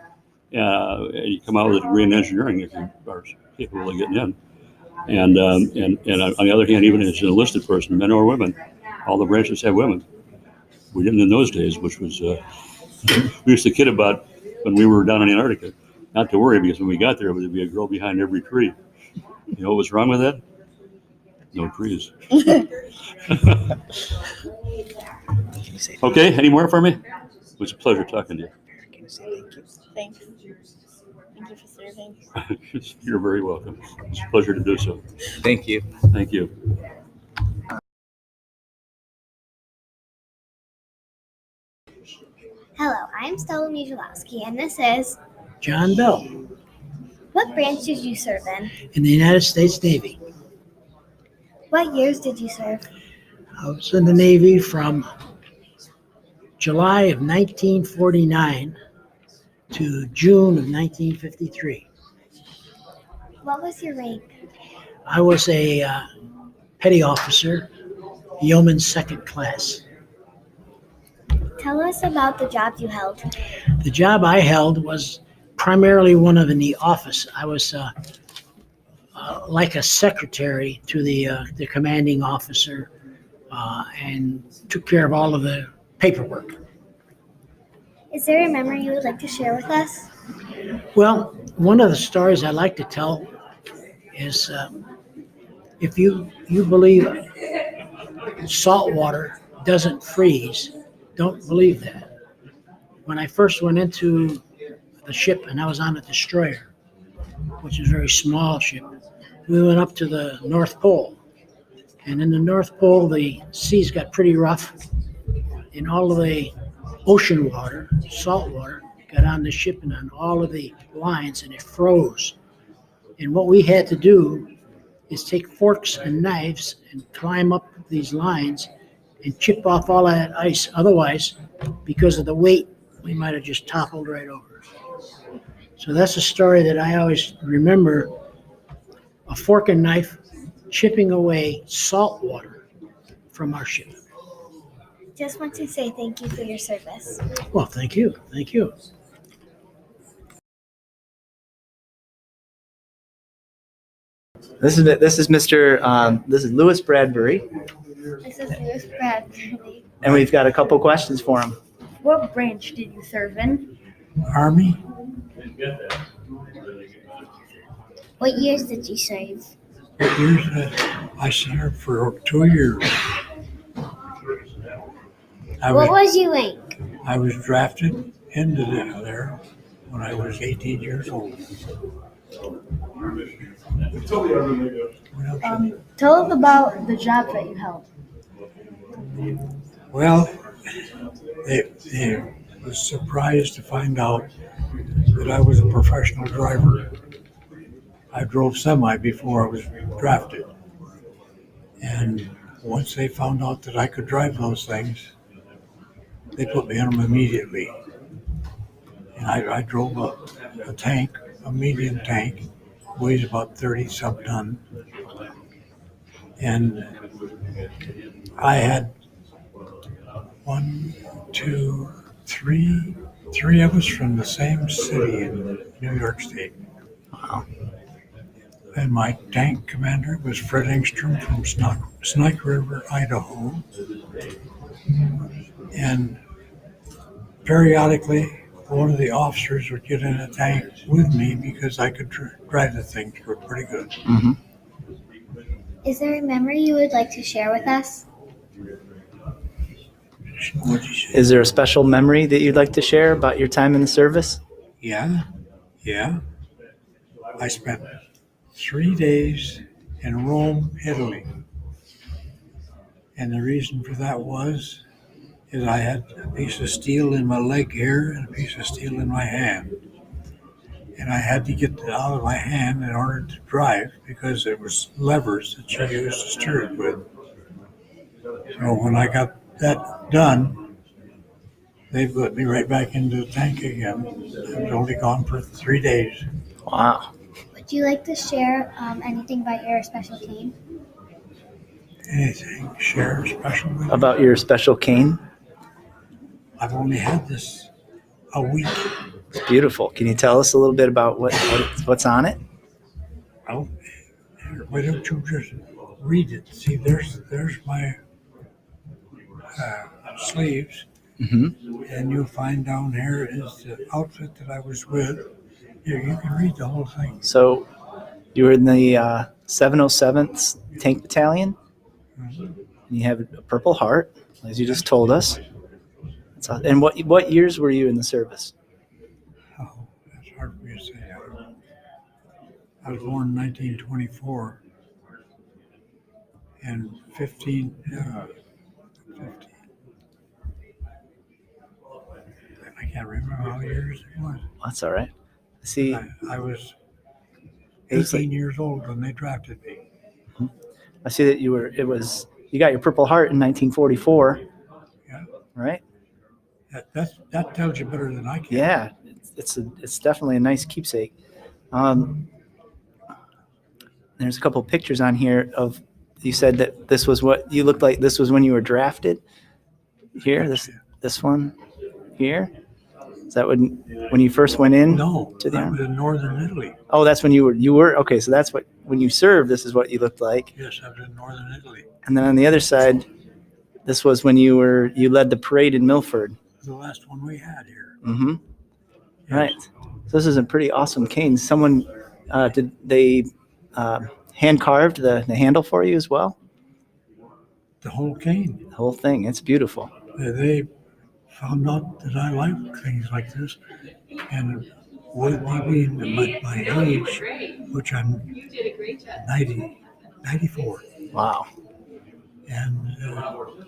O: and you come out with a degree in engineering if you are capable of getting in. And on the other hand, even as an enlisted person, men or women, all the branches have women. We didn't in those days, which was, we used to kid about when we were down in Antarctica. Not to worry, because when we got there, there would be a girl behind every tree. You know what was wrong with that? No trees. Okay, any more for me? It was a pleasure talking to you.
J: Thanks. Thank you for serving.
O: You're very welcome. It's a pleasure to do so.
E: Thank you.
O: Thank you.
D: Hello, I'm Stella Mizulowski, and this is
F: John Bell
D: What branch did you serve
F: in the United States Navy.
D: What years did you serve?
F: I was in the Navy from July of 1949 to June of 1953.
D: What was your rank?
F: I was a petty officer, yeoman second class.
D: Tell us about the jobs you held.
F: The job I held was primarily one of in the office. I was like a secretary to the commanding officer and took care of all of the paperwork.
D: Is there a memory you would like to share with us?
F: Well, one of the stories I like to tell is if you believe salt water doesn't freeze, don't believe that. When I first went into the ship and I was on a destroyer, which is a very small ship, we went up to the North Pole And in the North Pole, the seas got pretty rough, and all of the ocean water, salt water, got on the ship and on all of the lines, and it froze. And what we had to do is take forks and knives and climb up these lines and chip off all that ice. Otherwise, because of the weight, we might have just toppled right over. So that's a story that I always remember, a fork and knife chipping away salt water from our ship.
D: Just want to say thank you for your service.
F: Well, thank you. Thank you.
A: This is Mr. This is Lewis Bradbury,
J: This is Lewis Bradbury.
A: and we've got a couple questions for him.
J: What branch did you serve in?
F: Army,
D: What years did you serve?
F: what years? I served for 2 years.
D: What was your rank?
F: I was drafted into there when I was 18 years old.
J: Tell us about the job that you held.
F: Well, they was surprised to find out that I was a professional driver. I drove semi before I was drafted. And once they found out that I could drive those things, they put me in them immediately. And I drove a tank, a medium tank, weighs about 30-some ton. And I had three of us from the same city in New York State.
A: Wow.
F: And my tank commander was Fred Engstrom from Snake River, Idaho. And periodically, one of the officers would get in a tank with me because I could drive the thing pretty good.
A: Mm-hmm.
D: Is there a memory you would like to share with us?
A: Is there a special memory that you'd like to share about your time in the service?
F: Yeah. I spent 3 days in Rome, Italy. And the reason for that is I had a piece of steel in my leg here and a piece of steel in my hand. And I had to get it out of my hand in order to drive because it was levers that you used to steer it with. So when I got that done, they put me right back into the tank again. I was only gone for 3 days.
A: Wow.
D: Would you like to share anything about your special cane?
F: Anything, share special with
A: About your special cane?
F: I've only had this a week.
A: It's beautiful. Can you tell us a little bit about what's on it?
F: Oh, why don't you just read it? See, there's my sleeves.
A: Mm-hmm.
F: And you'll find down here is the outfit that I was with. Here, you can read the whole thing.
A: So you were in the 707th Tank Battalion.
F: Mm-hmm.
A: And you have a Purple Heart, as you just told us. And what years were you in the service?
F: Oh, that's hard for me to say. I was born in 1924, and 15. I can't remember how many years it was.
A: That's all right. See,
F: I was 18 years old when they drafted me.
A: I see that you got your Purple Heart in 1944.
F: Yeah.
A: Right?
F: That tells you better than I can.
A: Yeah, it's definitely a nice keepsake. There's a couple of pictures on here of, you said that this was what you looked like. This was when you were drafted. Here, this one here. Is that when you first went in?
F: No,
A: to the
F: I
A: Army?
F: was in northern Italy.
A: Oh, that's when you were okay. So that's when you served. This is what you looked like.
F: Yes, I was in northern Italy.
A: And then on the other side, this was when you led the parade in Milford.
F: The last one we had here.
A: Mm-hmm. Yes. Right. So this is a pretty awesome cane. Someone did they hand carved the handle for you as well?
F: The whole cane.
A: The whole thing. It's beautiful.
F: They found out that I like things like this, and with me being my age, which I'm 94.
A: Wow.
F: And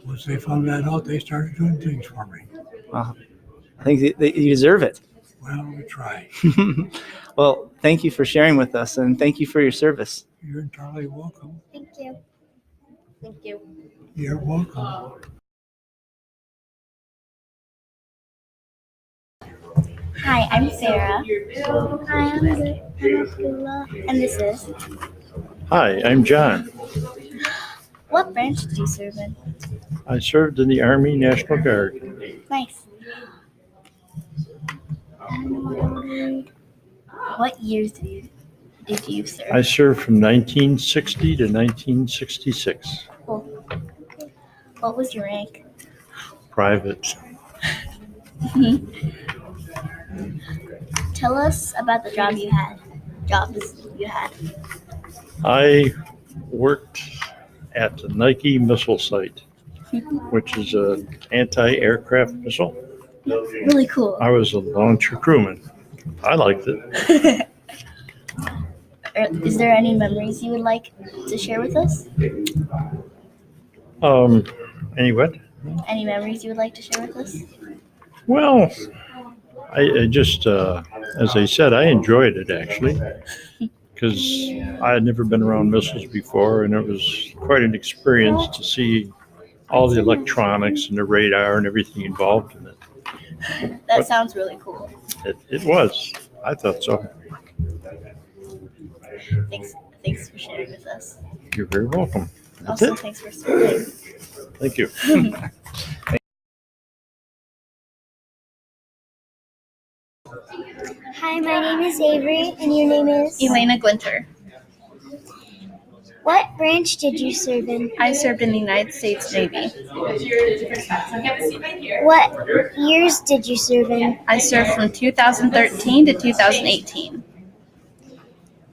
F: once they found that out, they started doing things for me.
A: Wow. I think that you deserve it.
F: Well, we try.
A: Well, thank you for sharing with us, and thank you for your service.
F: You're entirely welcome.
D: Thank you. Thank you.
F: You're welcome.
D: Hi, I'm Sarah. Hi, I'm Abdullah. And this is.
H: Hi, I'm John.
D: What branch did you serve in?
H: I served in the Army National Guard.
D: Nice. What years did you serve?
H: I served from 1960 to 1966.
D: Cool. What was your rank?
H: Private.
D: Tell us about the jobs you had.
H: I worked at the Nike missile site, which is an anti-aircraft missile.
D: Really cool.
H: I was a launcher crewman. I liked it.
D: Is there any memories you would like to share with us?
H: Any what?
D: Any memories you would like to share with us?
H: Well, I just, as I said, I enjoyed it actually, because I had never been around missiles before, and it was quite an experience to see all the electronics and the radar and everything involved in it.
D: That sounds really cool.
H: It was. I thought so.
D: Thanks for sharing with us.
H: You're very welcome. That's
D: Also,
H: it.
D: thanks for serving.
H: Thank you.
D: Hi, my name is Avery, and your name is?
E: Elena Glinter.
D: What branch did you serve in?
E: I served in the United States Navy.
D: What years did you serve in?
E: I served from 2013 to 2018.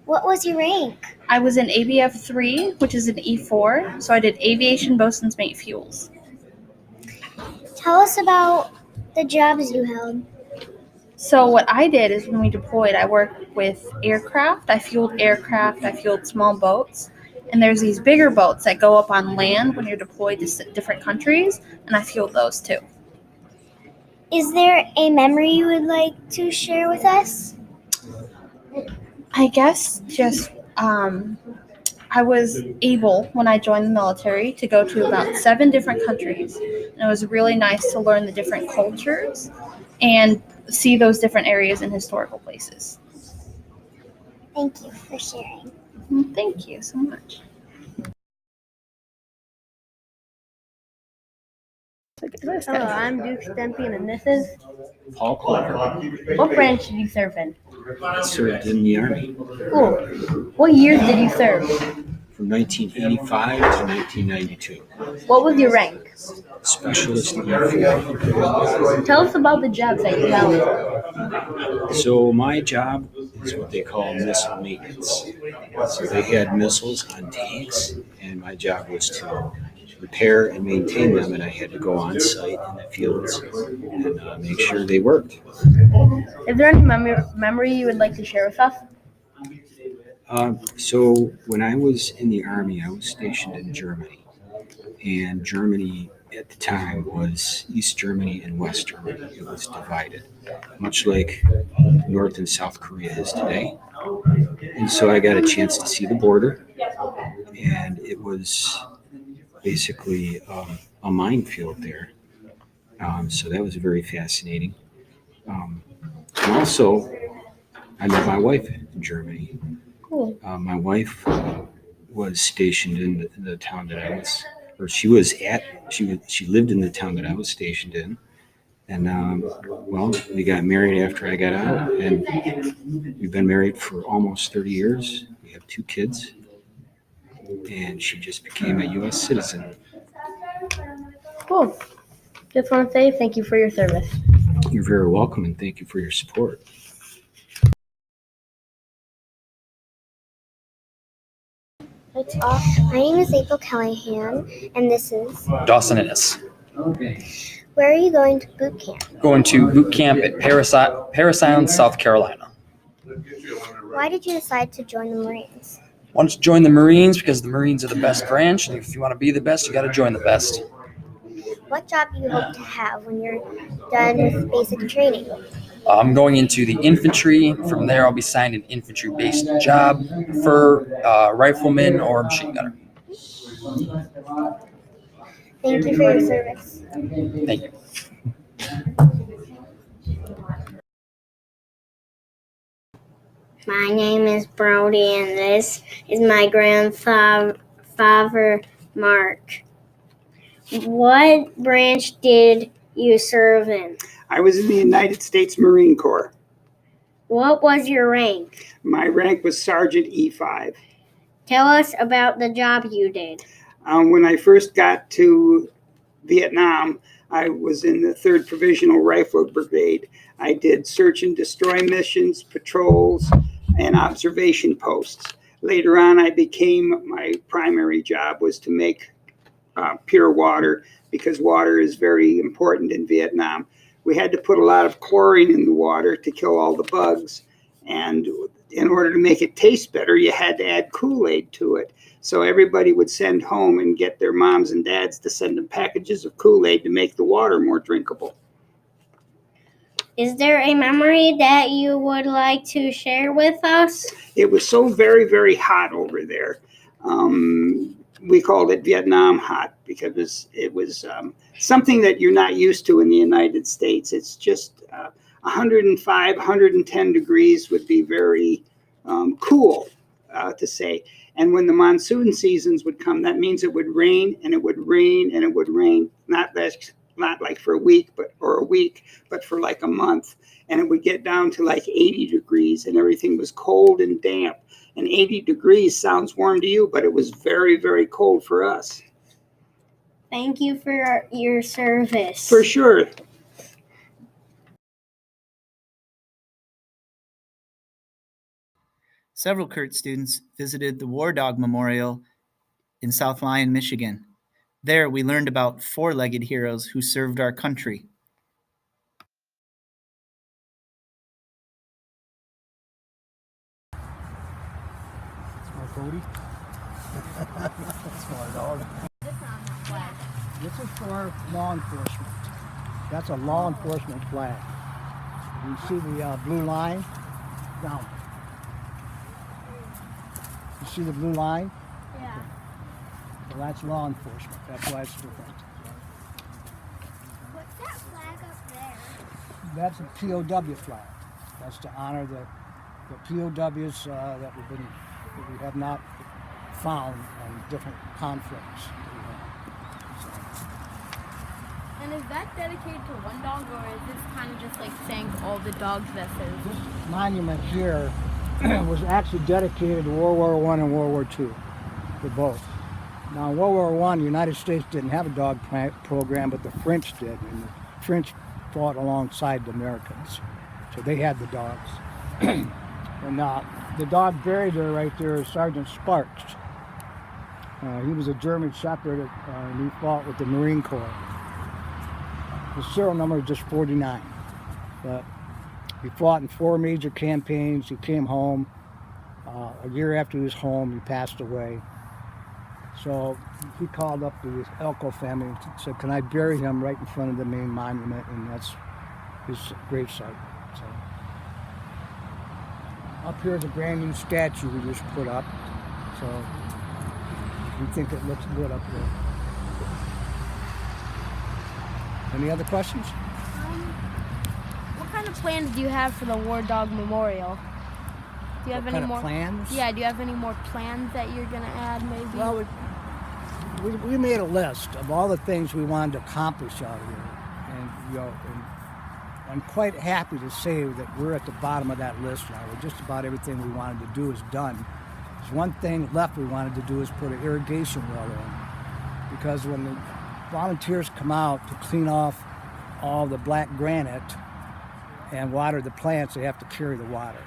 D: What was your rank?
E: I was in ABF 3, which is an E4, so I did aviation bosun's mate fuels.
D: Tell us about the jobs you held.
E: So what I did is when we deployed, I worked with aircraft. I fueled small boats. And there's these bigger boats that go up on land when you're deployed to different countries, and I fueled those too.
D: Is there a memory you would like to share with us?
E: I guess just I was able, when I joined the military, to go to about 7 different countries. And it was really nice to learn the different cultures and see those different areas and historical places.
D: Thank you for sharing.
E: Thank you so much.
J: Hello, I'm Duke Stempian, and this is
G: Paul Clover.
J: what branch did you serve in?
G: I served in the Army
J: Cool. What years did you serve?
G: from 1985 to 1992.
J: What was your rank?
G: Specialist E4.
J: Tell us about the jobs that you held.
G: So my job is what they call missile maintenance. So they had missiles on tanks, and my job was to repair and maintain them, and I had to go on site in the fields and make sure they worked.
J: Is there any memory you would like to share with us?
G: So when I was in the Army, I was stationed in Germany, and Germany at the time was East Germany and West Germany. It was divided, much like North and South Korea is today. And so I got a chance to see the border, and it was basically a minefield there. So that was very fascinating. And also, I met my wife in Germany.
J: Cool.
G: My wife was stationed in the town that I was, or she lived in the town that I was stationed in. And well, we got married after I got out, and we've been married for almost 30 years. We have 2 kids, and she just became a U.S. citizen.
J: Cool. Just want to say thank you for your service.
G: You're very welcome, and thank you for your support.
D: It's awesome. My name is April Callahan, and this is
W: Dawson Innes.
D: Where are you going to boot camp?
W: Going to boot camp at Parris Island, South Carolina.
D: Why did you decide to join the Marines?
W: wanted to join the Marines because the Marines are the best branch, and if you want to be the best, you got to join the best.
D: What job do you hope to have when you're done with basic training?
W: I'm going into the infantry. From there, I'll be signed an infantry-based job for rifleman or machine gunner.
D: Thank you for your service.
W: Thank you.
D: My name is Brody, and this is my grandfather, Mark. What branch did you serve in?
I: I was in the United States Marine Corps.
D: What was your rank?
I: My rank was Sergeant E5.
D: Tell us about the job you did.
I: When I first got to Vietnam, I was in the 3rd Provisional Rifle Brigade. I did search and destroy missions, patrols, and observation posts. Later on, my primary job was to make pure water, because water is very important in Vietnam. We had to put a lot of chlorine in the water to kill all the bugs. And in order to make it taste better, you had to add Kool-Aid to it. So everybody would send home and get their moms and dads to send them packages of Kool-Aid to make the water more drinkable.
D: Is there a memory that you would like to share with us?
I: It was so very, very hot over there. We called it Vietnam hot because it was something that you're not used to in the United States. It's just 105, 110 degrees would be very cool to say. And when the monsoon seasons would come, that means it would rain and it would rain and it would rain, not like for a week, but for like a month. And it would get down to like 80 degrees and everything was cold and damp. And 80 degrees sounds warm to you, but it was very, very cold for us.
D: Thank you for your service.
I: For sure.
A: Several Kurtz students visited the War Dog Memorial in South Lyon, Michigan. There, we learned about four-legged heroes who served our country.
F: Cody. Smart dog. This is for law enforcement. That's a law enforcement flag. You see the blue line? Down. You see the blue line?
D: Yeah.
F: Well, that's law enforcement. That's why it's different.
D: What's that flag up there?
F: That's a POW flag. That's to honor the POWs that we have not found in different conflicts.
K: And is that dedicated to one dog, or is this kind of just like saying all the dogs that served?
F: This monument here was actually dedicated to World War I and World War II, for both. Now, in World War I, the United States didn't have a dog program, but the French did, and the French fought alongside the Americans, so they had the dogs. And the dog buried there right there is Sergeant Sparks. He was a German Shepherd, and he fought with the Marine Corps. His serial number is just 49, but he fought in 4 major campaigns. He came home. A year after he was home, he passed away. So he called up the Elko family and said, "Can I bury him right in front of the main monument?" And that's his gravesite. So up here is a brand new statue we just put up. So we think it looks good up there. Any other questions?
K: What kind of plans do you have for the War Dog Memorial? Do you have any more
F: plans?
K: Yeah, do you have any more plans that you're gonna add maybe?
F: Well, we made a list of all the things we wanted to accomplish out here, and and I'm quite happy to say that we're at the bottom of that list now. Just about everything we wanted to do is done. There's one thing left we wanted to do is put an irrigation well in, because when the volunteers come out to clean off all the black granite and water the plants, they have to carry the water.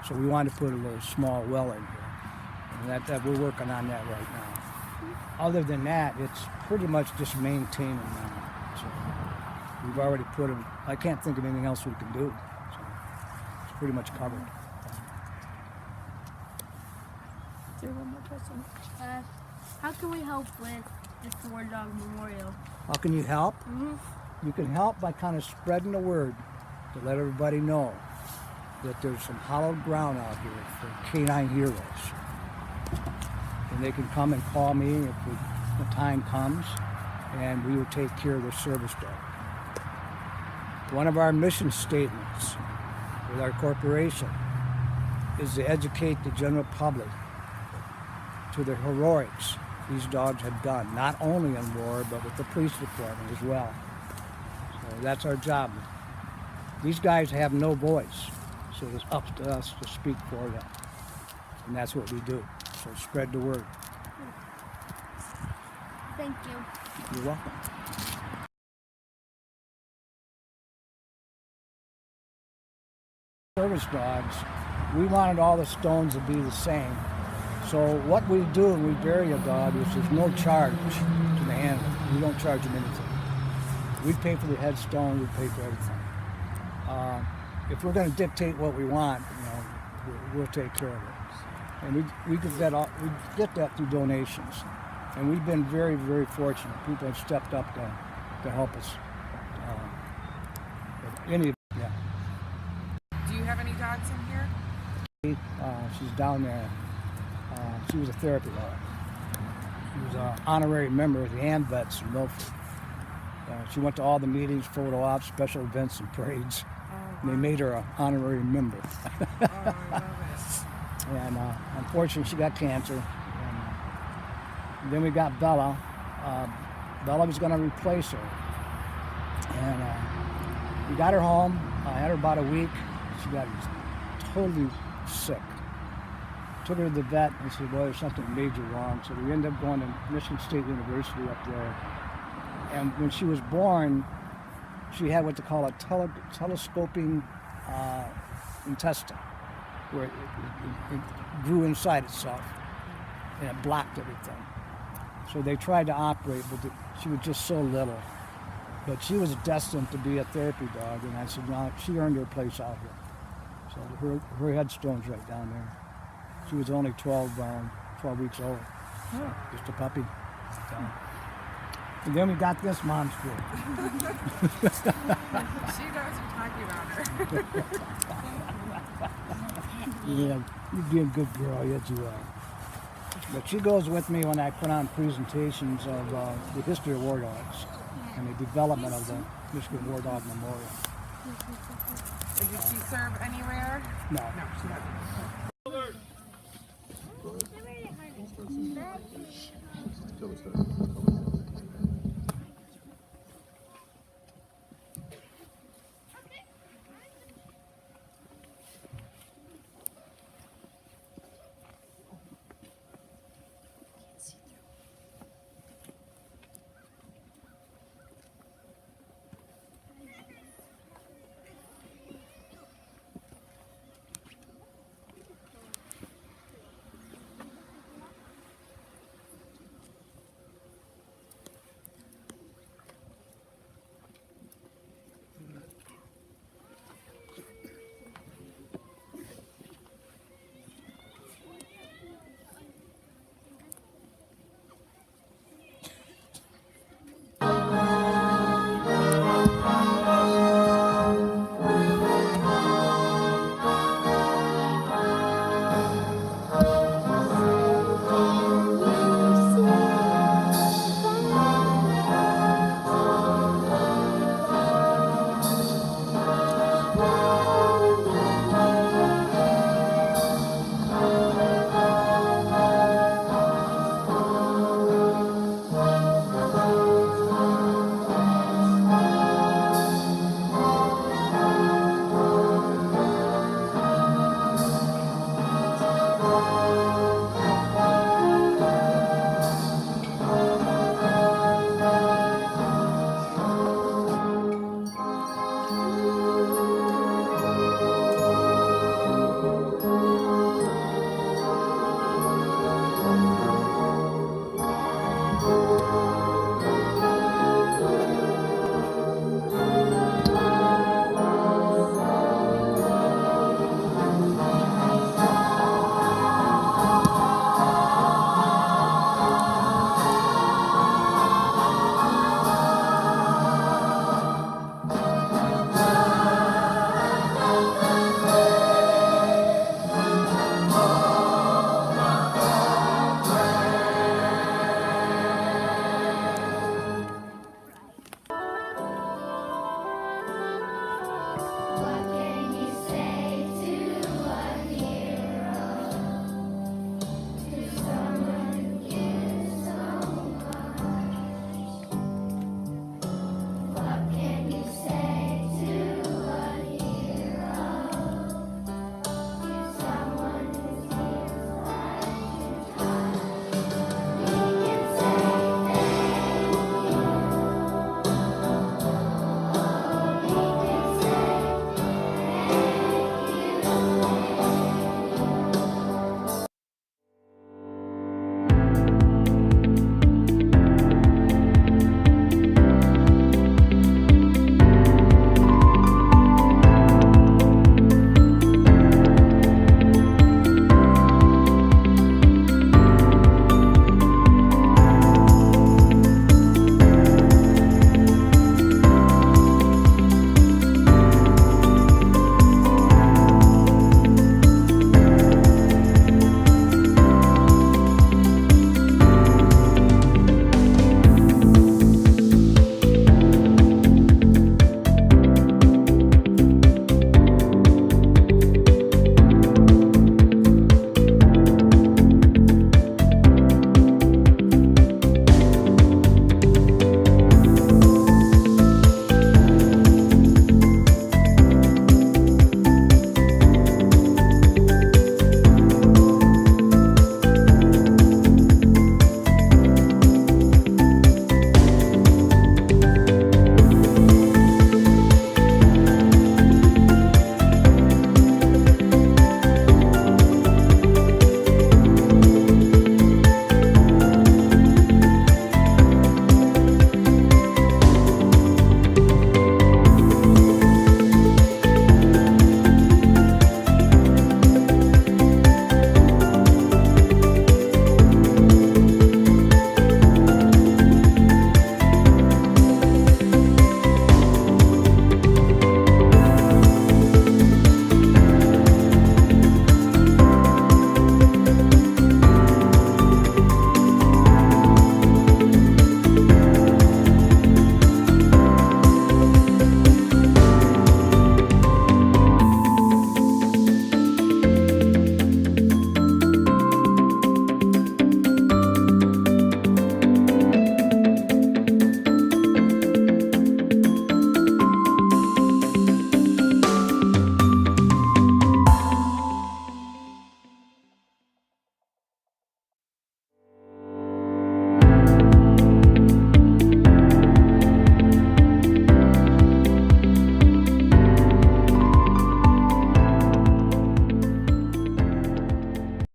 F: So we wanted to put a little small well in here, and that we're working on that right now. Other than that, it's pretty much just maintaining now. So we've already put them. I can't think of anything else we can do. So it's pretty much covered.
K: there one more question? How can we help with this War Dog Memorial?
F: How can you help?
K: Mm-hmm.
F: You can help by kind of spreading the word to let everybody know that there's some hallowed ground out here for canine heroes. And they can come and call me if the time comes, and we will take care of their service dog. One of our mission statements with our corporation is to educate the general public to the heroics these dogs have done, not only in war, but with the police department as well. So that's our job. These guys have no voice, so it's up to us to speak for them. And that's what we do. So spread the word.
K: Thank you.
F: You're welcome. Service dogs, we wanted all the stones to be the same. So what we do when we bury a dog is there's no charge to the animal. We don't charge them anything. We pay for the headstone, we pay for everything. If we're going to dictate what we want, we'll take care of it. And we get that through donations. And we've been very, very fortunate. People have stepped up to help us. Yeah.
P: Do you have any dogs in here?
F: She's down there. She was a therapy dog. She was an honorary member of the AMVETS in Milford. She went to all the meetings, photo ops, special events, and parades. And they made her an honorary member. And unfortunately, she got cancer. And then we got Bella. Bella was going to replace her. And we got her home. I had her about a week. She got totally sick. Took her to the vet and said, well, there's something major wrong. So we ended up going to Michigan State University up there. And when she was born, she had what they call a telescoping intestine, where it grew inside itself and it blocked everything. So they tried to operate, but she was just so little. But she was destined to be a therapy dog, and I said, no, she earned her place out here. So her headstone's right down there. She was only 12 weeks old, just a puppy. So. And then we got this monster.
P: She knows you're talking about her.
F: Yeah, you're being a good girl, yes you are. But she goes with me when I put on presentations of the history of war dogs and the development of the Michigan War Dog Memorial.
P: Did she serve anywhere?
F: No.
P: No, she doesn't.